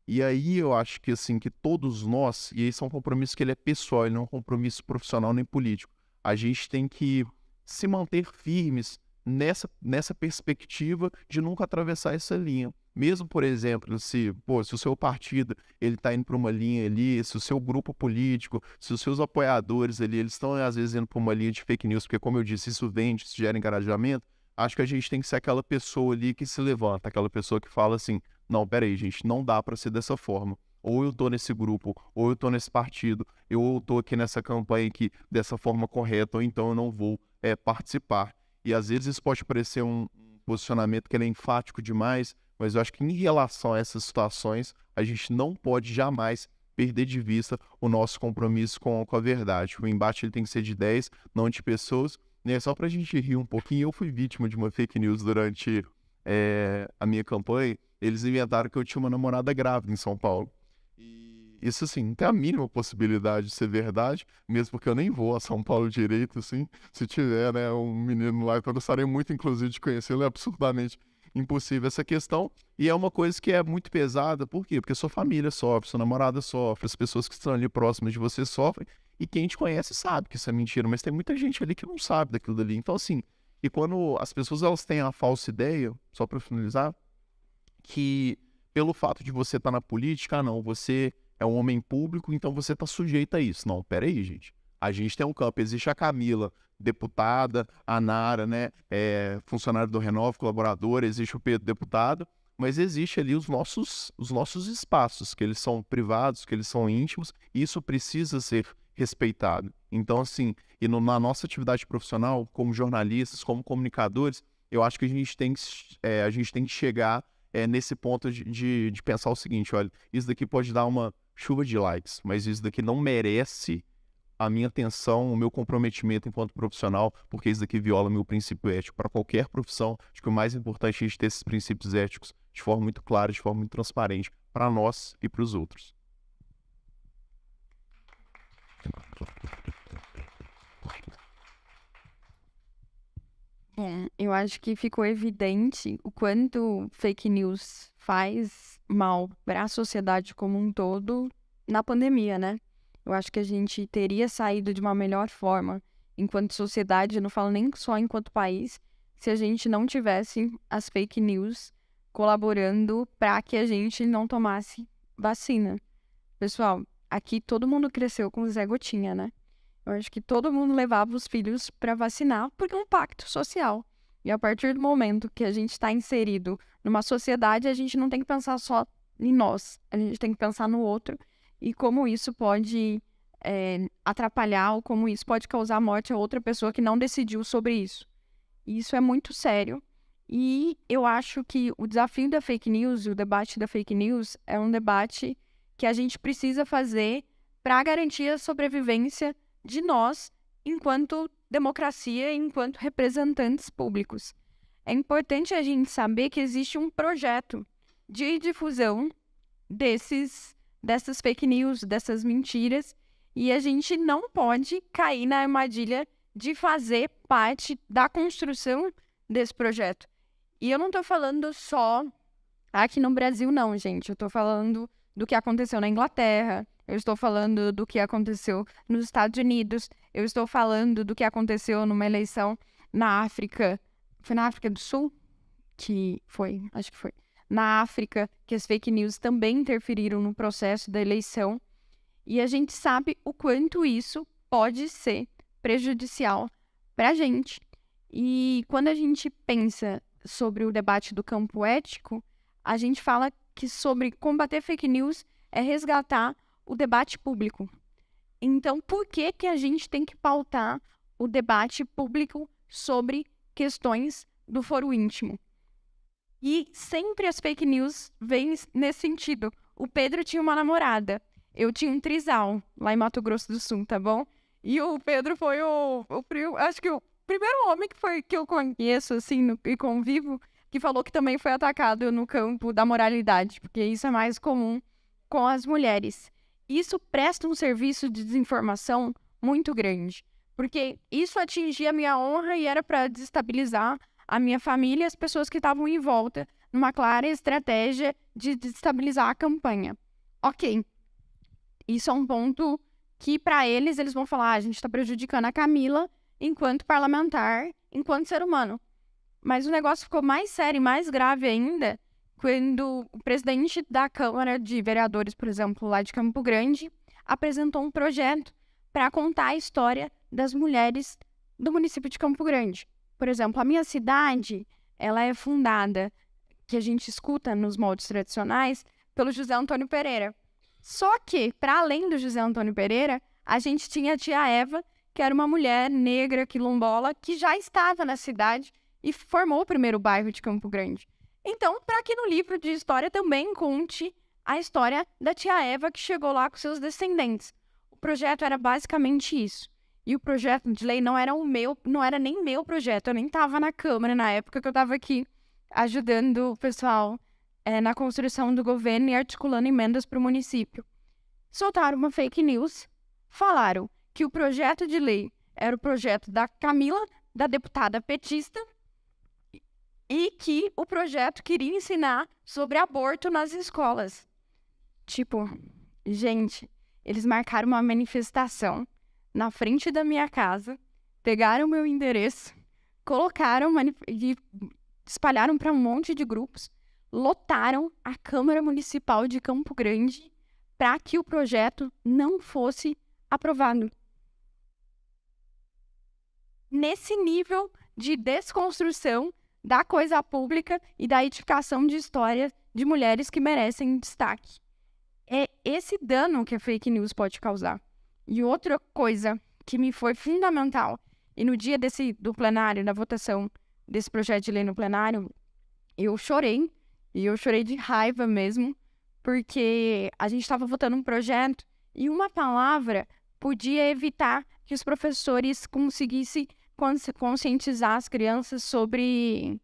E aí eu acho que, assim, que todos nós, e esse é um compromisso que ele é pessoal, ele não é um compromisso profissional nem político, a gente tem que se manter firmes nessa perspectiva de nunca atravessar essa linha. Mesmo, por exemplo, se o seu partido ele está indo para uma linha ali, se o seu grupo político, se os seus apoiadores ali, eles estão às vezes indo para uma linha de fake news, porque como eu disse, isso vende, isso gera engajamento, acho que a gente tem que ser aquela pessoa ali que se levanta, aquela pessoa que fala assim, não, peraí, gente, não dá para ser dessa forma. ou eu tô nesse grupo, ou eu tô nesse partido, ou eu tô aqui nessa campanha aqui dessa forma correta, ou então eu não vou participar. E às vezes isso pode parecer um posicionamento que ele é enfático demais, mas eu acho que em relação a essas situações, a gente não pode jamais perder de vista o nosso compromisso com a verdade. O embate ele tem que ser de 10, não de pessoas. Né? Só pra gente rir um pouquinho, eu fui vítima de uma fake news durante a minha campanha. Eles inventaram que eu tinha uma namorada grávida em São Paulo. E isso, assim, não tem a mínima possibilidade de ser verdade, mesmo porque eu nem vou a São Paulo direito, assim. Se tiver, né, um menino lá, então eu gostaria muito, inclusive, de conhecê-lo. É absurdamente impossível essa questão. E é uma coisa que é muito pesada. Por quê? Porque sua família sofre, sua namorada sofre, as pessoas que estão ali próximas de você sofrem. E quem te conhece sabe que isso é mentira, mas tem muita gente ali que não sabe daquilo dali. Então, assim, e quando as pessoas elas têm a falsa ideia, só para finalizar, que pelo fato de você estar na política, não, você é um homem público, então você está sujeito a isso. Não, peraí, gente. A gente tem um campo, existe a Camila, deputada, a Nara, né, funcionário do Renova, colaboradora, existe o Pedro, deputado, mas existe ali os nossos espaços, que eles são privados, que eles são íntimos, e isso precisa ser respeitado. Então, assim, na nossa atividade profissional, como jornalistas, como comunicadores, eu acho que a gente tem que chegar nesse ponto de pensar o seguinte, olha, isso daqui pode dar uma chuva de likes, mas isso daqui não merece a minha atenção, o meu comprometimento enquanto profissional, porque isso daqui viola meu princípio ético. Para qualquer profissão, acho que o mais importante é a gente ter esses princípios éticos de forma muito clara, de forma muito transparente, para nós e para os outros.
Bom, eu acho que ficou evidente o quanto fake news faz mal para a sociedade como um todo na pandemia, né? Eu acho que a gente teria saído de uma melhor forma enquanto sociedade, eu não falo nem só enquanto país, se a gente não tivesse as fake news colaborando para que a gente não tomasse vacina. Pessoal, aqui todo mundo cresceu com Zé Gotinha, né? Eu acho que todo mundo levava os filhos para vacinar porque é um pacto social. E a partir do momento que a gente está inserido numa sociedade, a gente não tem que pensar só em nós. A gente tem que pensar no outro e como isso pode atrapalhar ou como isso pode causar morte a outra pessoa que não decidiu sobre isso. E isso é muito sério. E eu acho que o desafio da fake news, o debate da fake news, é um debate que a gente precisa fazer para garantir a sobrevivência de nós enquanto democracia, enquanto representantes públicos. É importante a gente saber que existe um projeto de difusão dessas fake news, dessas mentiras, e a gente não pode cair na armadilha de fazer parte da construção desse projeto. E eu não estou falando só aqui no Brasil, não, gente. Eu estou falando do que aconteceu na Inglaterra, eu estou falando do que aconteceu nos Estados Unidos, eu estou falando do que aconteceu numa eleição na África. Foi na África do Sul? Acho que foi. Na África, que as fake news também interferiram no processo da eleição. E a gente sabe o quanto isso pode ser prejudicial para a gente. E quando a gente pensa sobre o debate do campo ético, a gente fala que sobre combater fake news é resgatar o debate público. Então, por que a gente tem que pautar o debate público sobre questões do foro íntimo? E sempre as fake news vêm nesse sentido. O Pedro tinha uma namorada, eu tinha um trisal lá em Mato Grosso do Sul, tá bom? E o Pedro foi acho que o primeiro homem que eu conheço, assim, e convivo, que falou que também foi atacado no campo da moralidade, porque isso é mais comum com as mulheres. Isso presta um serviço de desinformação muito grande, porque isso atingia a minha honra e era para desestabilizar a minha família e as pessoas que estavam em volta, numa clara estratégia de desestabilizar a campanha. Ok, isso é um ponto que para eles vão falar, a gente está prejudicando a Camila enquanto parlamentar, enquanto ser humano. Mas o negócio ficou mais sério e mais grave ainda quando o presidente da Câmara de Vereadores, por exemplo, lá de Campo Grande, apresentou um projeto para contar a história das mulheres do município de Campo Grande. Por exemplo, a minha cidade, ela é fundada, que a gente escuta nos moldes tradicionais, pelo José Antônio Pereira. Só que, para além do José Antônio Pereira, a gente tinha a tia Eva, que era uma mulher negra, quilombola, que já estava na cidade e formou o primeiro bairro de Campo Grande. Então, para que no livro de história também conte a história da tia Eva que chegou lá com seus descendentes. O projeto era basicamente isso. E o projeto de lei não era nem meu projeto. Eu nem estava na Câmara na época que eu estava aqui ajudando o pessoal na construção do governo e articulando emendas para o município. Soltaram uma fake news, falaram que o projeto de lei era o projeto da Camila, da deputada petista, e que o projeto queria ensinar sobre aborto nas escolas. Tipo, gente, eles marcaram uma manifestação na frente da minha casa, pegaram meu endereço, colocaram e espalharam para um monte de grupos, lotaram a Câmara Municipal de Campo Grande para que o projeto não fosse aprovado. Nesse nível de desconstrução da coisa pública e da edificação de história de mulheres que merecem destaque. É esse dano que a fake news pode causar. E outra coisa que me foi fundamental, e no dia do plenário, da votação desse projeto de lei no plenário, eu chorei, e eu chorei de raiva mesmo, porque a gente estava votando um projeto e uma palavra podia evitar que os professores conseguissem conscientizar as crianças sobre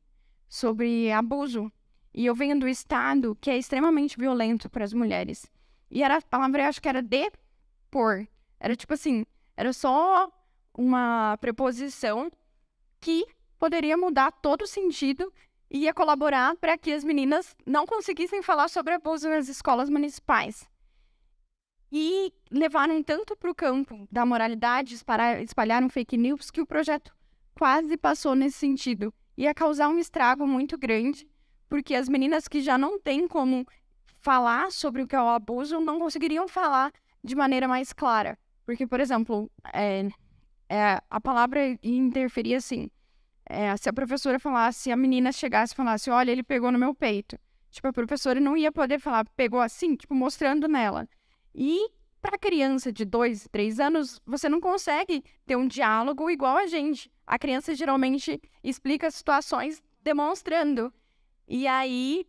abuso. E eu venho do estado que é extremamente violento para as mulheres. E a palavra, eu acho que era depor. Era tipo assim, era só uma preposição que poderia mudar todo o sentido e ia colaborar para que as meninas não conseguissem falar sobre abuso nas escolas municipais. E levaram tanto para o campo da moralidade, espalharam fake news, que o projeto quase passou nesse sentido. Ia causar um estrago muito grande, porque as meninas que já não têm como falar sobre o que é o abuso não conseguiriam falar de maneira mais clara. Porque, por exemplo, a palavra interferia assim. Se a professora falasse, a menina chegasse e falasse, olha, ele pegou no meu peito. Tipo, a professora não ia poder falar, pegou assim, tipo, mostrando nela. E para criança de 2, 3 anos, você não consegue ter um diálogo igual a gente. A criança geralmente explica situações demonstrando. E aí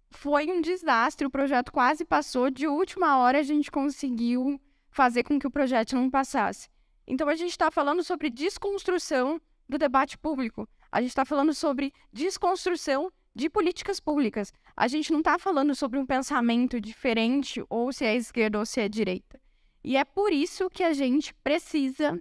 foi um desastre, o projeto quase passou. De última hora a gente conseguiu fazer com que o projeto não passasse. Então a gente está falando sobre desconstrução do debate público. A gente está falando sobre desconstrução de políticas públicas. A gente não está falando sobre um pensamento diferente, ou se é esquerda ou se é direita. E é por isso que a gente precisa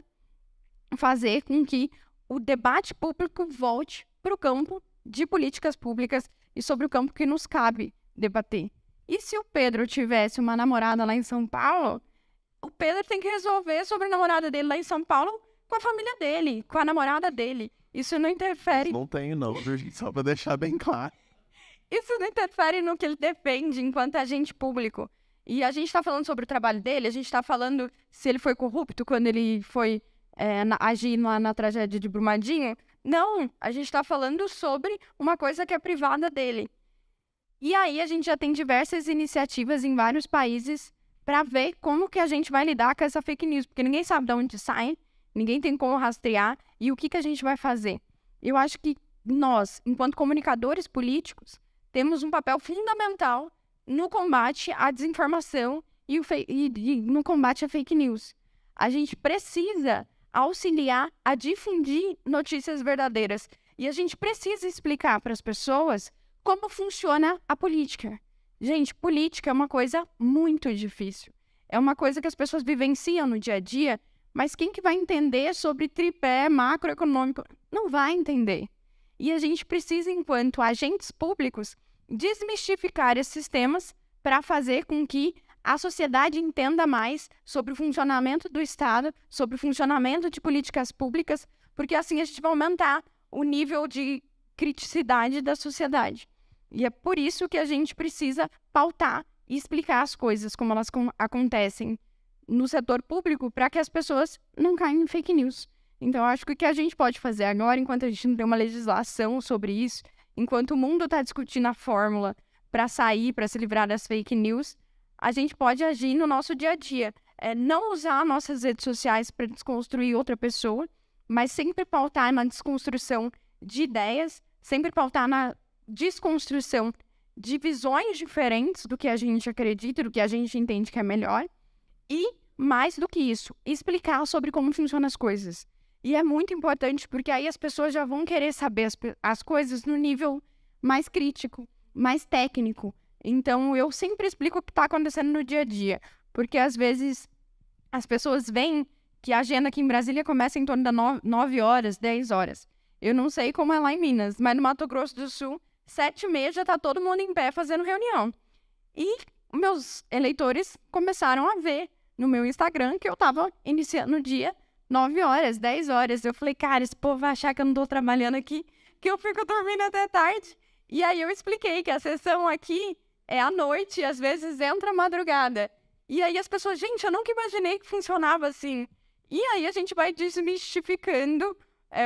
fazer com que o debate público volte para o campo de políticas públicas e sobre o campo que nos cabe debater. E se o Pedro tivesse uma namorada lá em São Paulo, o Pedro tem que resolver sobre a namorada dele lá em São Paulo com a família dele, com a namorada dele. Isso não interfere...
Não tenho, não, só para deixar bem claro.
Isso não interfere no que ele defende enquanto agente público. E a gente está falando sobre o trabalho dele, a gente está falando se ele foi corrupto quando ele foi agir na tragédia de Brumadinho. Não, a gente está falando sobre uma coisa que é privada dele. E aí a gente já tem diversas iniciativas em vários países para ver como que a gente vai lidar com essa fake news, porque ninguém sabe de onde sai, ninguém tem como rastrear, e o que a gente vai fazer? Eu acho que nós, enquanto comunicadores políticos, temos um papel fundamental no combate à desinformação e no combate à fake news. A gente precisa auxiliar a difundir notícias verdadeiras. E a gente precisa explicar para as pessoas como funciona a política. Gente, política é uma coisa muito difícil. É uma coisa que as pessoas vivenciam no dia a dia, mas quem que vai entender sobre tripé macroeconômico? Não vai entender. E a gente precisa, enquanto agentes públicos, desmistificar esses temas para fazer com que a sociedade entenda mais sobre o funcionamento do Estado, sobre o funcionamento de políticas públicas, porque assim a gente vai aumentar o nível de criticidade da sociedade. E é por isso que a gente precisa pautar e explicar as coisas como elas acontecem no setor público para que as pessoas não caiam em fake news. Então, eu acho que o que a gente pode fazer agora, enquanto a gente não tem uma legislação sobre isso, enquanto o mundo está discutindo a fórmula para sair, para se livrar das fake news, a gente pode agir no nosso dia a dia. Não usar nossas redes sociais para desconstruir outra pessoa, mas sempre pautar na desconstrução de ideias, sempre pautar na desconstrução de visões diferentes do que a gente acredita, do que a gente entende que é melhor. E, mais do que isso, explicar sobre como funcionam as coisas. E é muito importante, porque aí as pessoas já vão querer saber as coisas no nível mais crítico, mais técnico. Então, eu sempre explico o que está acontecendo no dia a dia. Porque, às vezes, as pessoas veem que a agenda aqui em Brasília começa em torno das 9 horas, 10 horas. Eu não sei como é lá em Minas, mas no Mato Grosso do Sul, 7h30 já está todo mundo em pé fazendo reunião. E meus eleitores começaram a ver no meu Instagram que eu estava iniciando o dia 9 horas, 10 horas. Eu falei, cara, esse povo vai achar que eu não estou trabalhando aqui, que eu fico dormindo até tarde. E aí eu expliquei que a sessão aqui é à noite e às vezes entra à madrugada. E aí as pessoas, gente, eu nunca imaginei que funcionava assim. E aí a gente vai desmistificando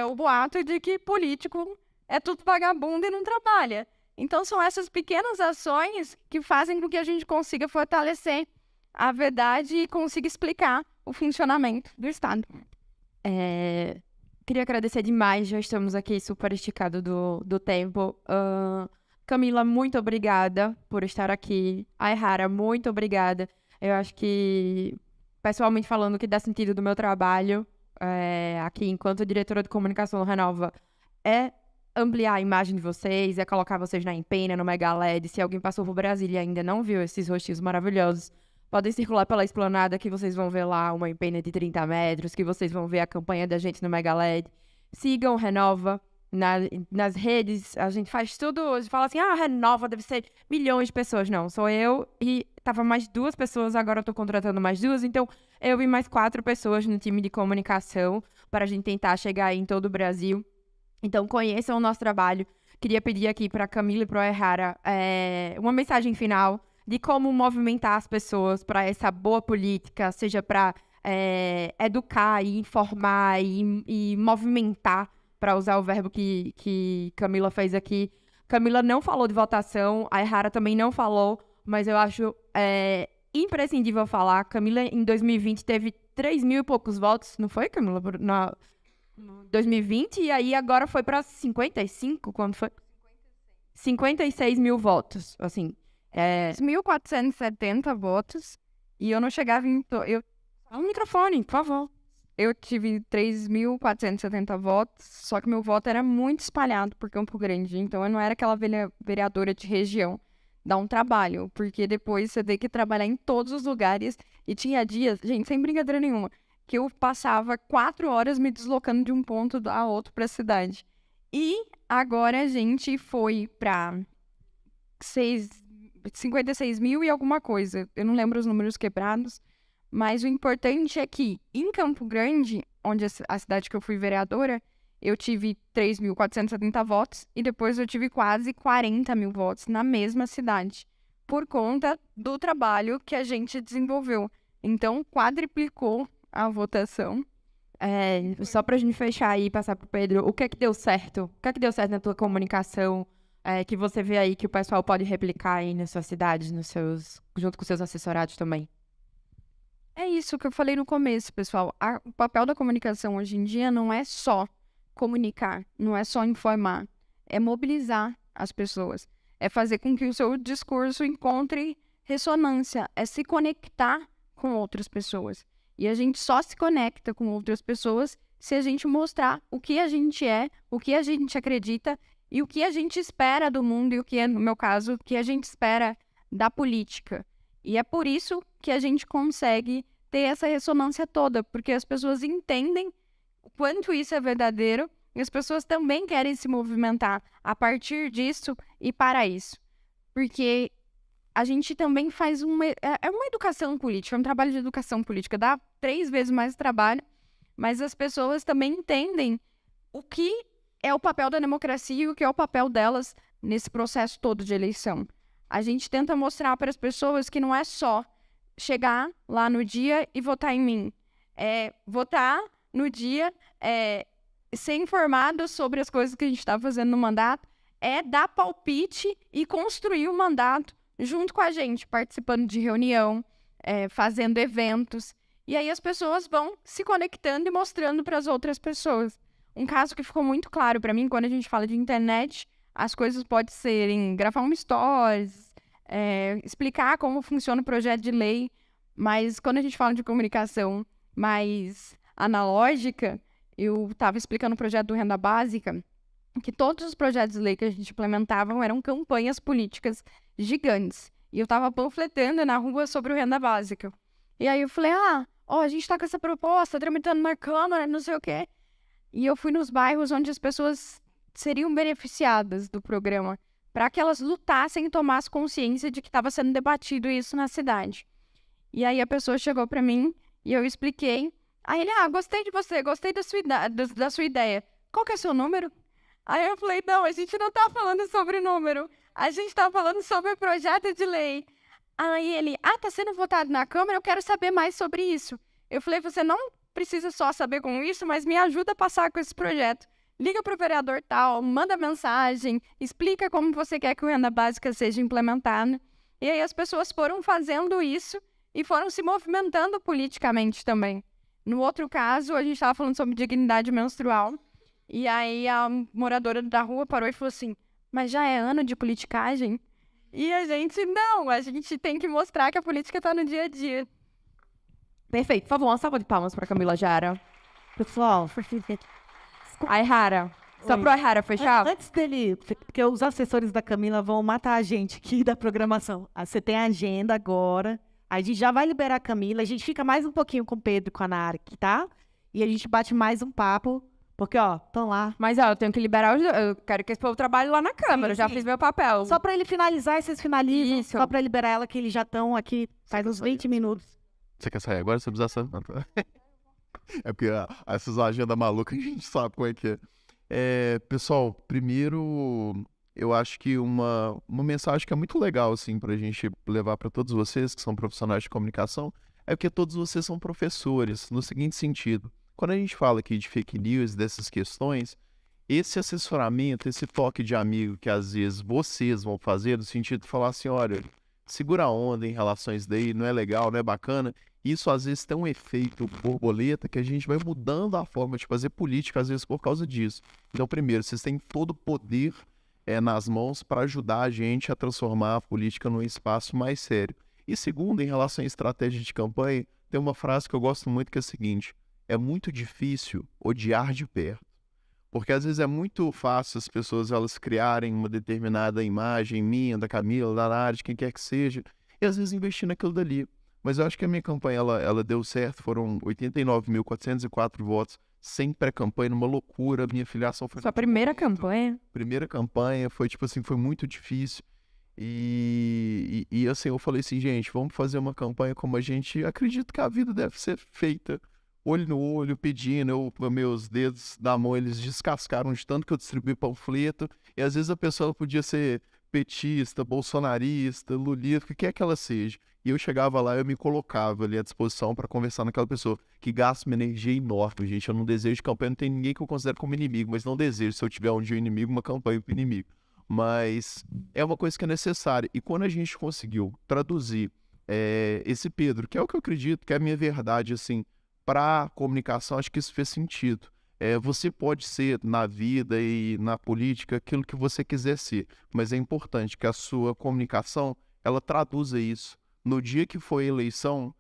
o boato de que político é tudo vagabundo e não trabalha. Então são essas pequenas ações que fazem com que a gente consiga fortalecer a verdade e consiga explicar o funcionamento do Estado.
Queria agradecer demais, já estamos aqui super esticado do tempo. Camila, muito obrigada por estar aqui. Aihara, muito obrigada. Eu acho que, pessoalmente falando, que dá sentido do meu trabalho aqui enquanto diretora de comunicação do Renova é ampliar a imagem de vocês, é colocar vocês na Empenha, no Mega LED. Se alguém passou por Brasília e ainda não viu esses rostinhos maravilhosos, podem circular pela esplanada que vocês vão ver lá uma Empenha de 30 metros, que vocês vão ver a campanha da gente no Mega LED. Sigam o Renova nas redes, a gente faz tudo hoje, fala assim, Renova deve ser milhões de pessoas. Não, sou eu e tava mais 2 pessoas, agora eu tô contratando mais 2, então eu e mais 4 pessoas no time de comunicação para a gente tentar chegar aí em todo o Brasil. Então conheçam o nosso trabalho. Queria pedir aqui para Camila e para o Aihara uma mensagem final de como movimentar as pessoas para essa boa política, seja para educar e informar e movimentar, para usar o verbo que Camila fez aqui. Camila não falou de votação, a Aihara também não falou, mas eu acho imprescindível falar. Camila, em 2020, teve 3 mil e poucos votos, não foi, Camila? 2020, e aí agora foi para 55, quando foi? 56 mil votos, assim.
1.470 votos, e eu não chegava em...
Fala no microfone, por favor.
Eu tive 3.470 votos, só que meu voto era muito espalhado por Campo Grande, então eu não era aquela vereadora de região. Dá um trabalho, porque depois você tem que trabalhar em todos os lugares, e tinha dias, gente, sem brincadeira nenhuma, que eu passava 4 horas me deslocando de um ponto a outro para a cidade. E agora a gente foi para 56 mil e alguma coisa. Eu não lembro os números quebrados, mas o importante é que em Campo Grande, onde a cidade que eu fui vereadora, eu tive 3.470 votos e depois eu tive quase 40 mil votos na mesma cidade, por conta do trabalho que a gente desenvolveu. Então, quadriplicou a votação.
Só pra gente fechar aí e passar pro Pedro, o que é que deu certo? O que é que deu certo na tua comunicação, que você vê aí que o pessoal pode replicar aí nas suas cidades, junto com seus assessorados também?
É isso que eu falei no começo, pessoal. O papel da comunicação hoje em dia não é só comunicar, não é só informar, é mobilizar as pessoas, é fazer com que o seu discurso encontre ressonância, é se conectar com outras pessoas. E a gente só se conecta com outras pessoas se a gente mostrar o que a gente é, o que a gente acredita e o que a gente espera do mundo e o que é, no meu caso, o que a gente espera da política. E é por isso que a gente consegue ter essa ressonância toda, porque as pessoas entendem o quanto isso é verdadeiro e as pessoas também querem se movimentar a partir disso e para isso. Porque a gente também faz uma educação política, é um trabalho de educação política, dá 3 vezes mais trabalho, mas as pessoas também entendem o que é o papel da democracia e o que é o papel delas nesse processo todo de eleição. A gente tenta mostrar para as pessoas que não é só chegar lá no dia e votar em mim. É votar no dia, ser informado sobre as coisas que a gente está fazendo no mandato, é dar palpite e construir o mandato junto com a gente, participando de reunião, fazendo eventos. E aí as pessoas vão se conectando e mostrando para as outras pessoas. Um caso que ficou muito claro para mim, quando a gente fala de internet, as coisas podem ser em gravar um stories, explicar como funciona o projeto de lei, mas quando a gente fala de comunicação mais analógica, eu estava explicando o projeto do Renda Básica, que todos os projetos de lei que a gente implementava eram campanhas políticas gigantes. E eu estava panfletando na rua sobre o Renda Básica. E aí eu falei, a gente está com essa proposta, tramitando na Câmara, não sei o quê. E eu fui nos bairros onde as pessoas seriam beneficiadas do programa, para que elas lutassem e tomassem consciência de que estava sendo debatido isso na cidade. E aí a pessoa chegou para mim e eu expliquei. Aí ele, gostei de você, gostei da sua ideia. Qual que é o seu número? Aí eu falei, não, a gente não está falando sobre número, a gente está falando sobre projeto de lei. Aí ele, está sendo votado na Câmara, eu quero saber mais sobre isso. Eu falei, você não precisa só saber com isso, mas me ajuda a passar com esse projeto. Liga para o vereador tal, manda mensagem, explica como você quer que o Renda Básica seja implementado. E aí as pessoas foram fazendo isso e foram se movimentando politicamente também. No outro caso, a gente estava falando sobre dignidade menstrual, e aí a moradora da rua parou e falou assim, mas já é ano de politicagem? E a gente tem que mostrar que a política está no dia a dia.
Perfeito. Por favor, uma salva de palmas para Camila Jara.
Pessoal,
Aí, Rara. Só
Oi.
pro Rara fechar?
Antes dele, porque os assessores da Camila vão matar a gente aqui da programação. Você tem a agenda agora, a gente já vai liberar a Camila, a gente fica mais um pouquinho com o Pedro e com a Nara aqui, tá? E a gente bate mais um papo, porque, estão lá.
Mas, eu tenho que liberar eu quero que esse povo trabalhe lá na Câmara. Eu já
Sim.
fiz meu papel.
Só pra ele finalizar, e vocês finalizam.
Isso.
Só pra liberar ela, que eles já estão aqui faz uns 20 minutos.
Você quer sair agora? Você precisa sair. É porque essas agendas malucas a gente sabe como é que é. Pessoal, primeiro, eu acho que uma mensagem que é muito legal, assim, pra gente levar para todos vocês que são profissionais de comunicação, é porque todos vocês são professores, no seguinte sentido. Quando a gente fala aqui de fake news, dessas questões, esse assessoramento, esse toque de amigo que às vezes vocês vão fazer, no sentido de falar assim, olha, segura a onda em relação a isso daí, não é legal, não é bacana, isso às vezes tem um efeito borboleta que a gente vai mudando a forma de fazer política, às vezes por causa disso. Então, primeiro, vocês têm todo o poder nas mãos para ajudar a gente a transformar a política num espaço mais sério. E segundo, em relação à estratégia de campanha, tem uma frase que eu gosto muito que é a seguinte, é muito difícil odiar de perto. Porque às vezes é muito fácil as pessoas elas criarem uma determinada imagem minha, da Camila, da Nara, de quem quer que seja, e às vezes investir naquilo dali. Mas eu acho que a minha campanha ela deu certo, foram 89.404 votos, sem pré-campanha, numa loucura, minha filiação foi...
Sua primeira campanha?
Primeira campanha, foi tipo assim, foi muito difícil. E assim, eu falei assim, gente, vamos fazer uma campanha como a gente acredita que a vida deve ser feita. Olho no olho, pedindo, meus dedos da mão, eles descascaram de tanto que eu distribuí panfleto, e às vezes a pessoa podia ser petista, bolsonarista, lulista, o que quer que ela seja. E eu chegava lá, eu me colocava ali à disposição para conversar naquela pessoa, que gasta uma energia enorme, gente. Eu não desejo campanha, não tem ninguém que eu considero como inimigo, mas não desejo, se eu tiver um dia inimigo, uma campanha para inimigo. Mas é uma coisa que é necessária. E quando a gente conseguiu traduzir esse Pedro, que é o que eu acredito, que é a minha verdade, assim, para a comunicação, acho que isso fez sentido. Você pode ser na vida e na política aquilo que você quiser ser, mas é importante que a sua comunicação ela traduza isso. No dia que foi a eleição,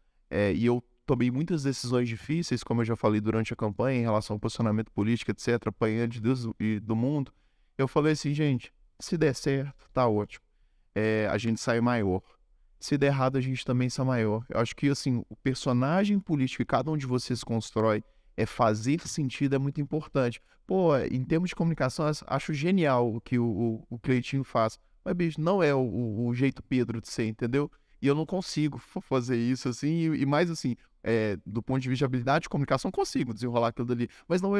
e eu tomei muitas decisões difíceis, como eu já falei durante a campanha, em relação ao posicionamento político, etc., apanhando de Deus e do mundo, eu falei assim, gente, se der certo, tá ótimo. A gente sai maior. Se der errado, a gente também sai maior. Eu acho que, assim, o personagem político que cada um de vocês constrói fazer sentido é muito importante. Pô, em termos de comunicação, acho genial o que o Cleitinho faz. Mas, bicho, não é o jeito Pedro de ser, entendeu? E eu não consigo fazer isso, assim, e mais assim, do ponto de vista de habilidade de comunicação, consigo desenrolar aquilo dali, mas não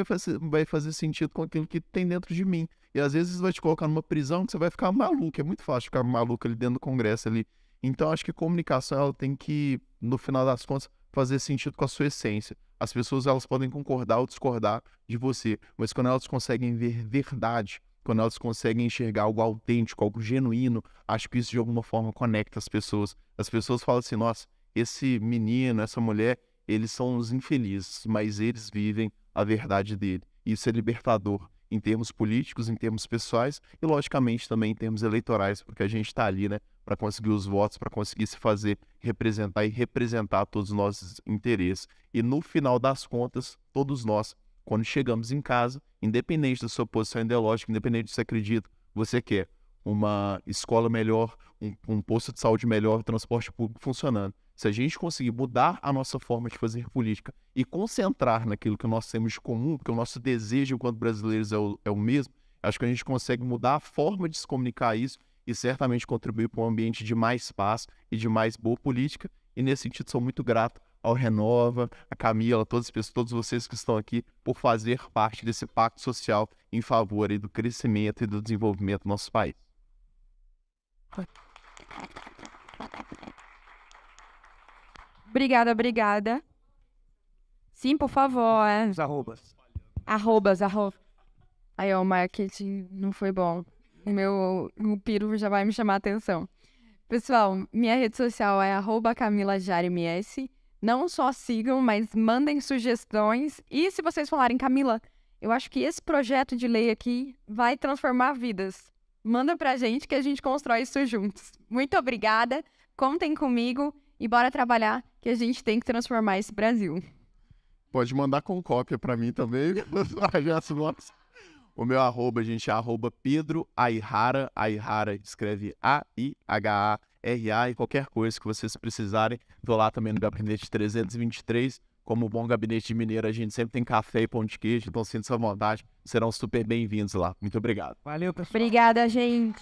vai fazer sentido com aquilo que tem dentro de mim. E às vezes vai te colocar numa prisão que você vai ficar maluco, é muito fácil ficar maluco ali dentro do Congresso ali. Então, acho que a comunicação, ela tem que, no final das contas, fazer sentido com a sua essência. As pessoas, elas podem concordar ou discordar de você, mas quando elas conseguem ver verdade, quando elas conseguem enxergar algo autêntico, algo genuíno, acho que isso de alguma forma conecta as pessoas. As pessoas falam assim, nossa, esse menino, essa mulher, eles são os infelizes, mas eles vivem a verdade dele. Isso é libertador em termos políticos, em termos pessoais e, logicamente, também em termos eleitorais, porque a gente está ali, né, para conseguir os votos, para conseguir se fazer representar e representar todos os nossos interesses. E, no final das contas, todos nós, quando chegamos em casa, independente da sua posição ideológica, independente do que você acredita, você quer uma escola melhor, um posto de saúde melhor, transporte público funcionando. Se a gente conseguir mudar a nossa forma de fazer política e concentrar naquilo que nós temos de comum, porque o nosso desejo enquanto brasileiros é o mesmo, acho que a gente consegue mudar a forma de se comunicar isso e certamente contribuir para um ambiente de mais paz e de mais boa política. E nesse sentido sou muito grato ao Renova, a Camila, todos vocês que estão aqui por fazer parte desse pacto social em favor aí do crescimento e do desenvolvimento do nosso país.
Obrigada. Sim, por favor.
Os arrobas.
Arrobas.
Aí, ó, o marketing não foi bom. O Piro já vai me chamar a atenção. Pessoal, minha rede social é @CamilaJareMS. Não só sigam, mas mandem sugestões. E se vocês falarem, Camila, eu acho que esse projeto de lei aqui vai transformar vidas. Manda pra gente que a gente constrói isso juntos. Muito obrigada, contem comigo e bora trabalhar que a gente tem que transformar esse Brasil.
Pode mandar com cópia para mim também. O meu arroba, gente, é @Pedro Aihara. Aihara escreve AIHARA. E qualquer coisa que vocês precisarem, tô lá também no gabinete 323. Como bom gabinete de mineiro, a gente sempre tem café e pão de queijo, então sinta-se à vontade. Serão super bem-vindos lá. Muito obrigado.
Valeu, pessoal.
Obrigada, gente.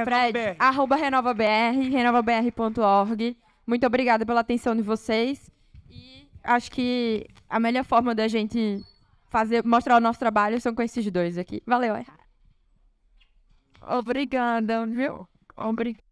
Fred, @RenovaBR, renovabr.org. Muito obrigada pela atenção de vocês. E acho que a melhor forma da gente mostrar o nosso trabalho são com esses dois aqui. Valeu, Aihara.
Obrigada, viu? Obrigada.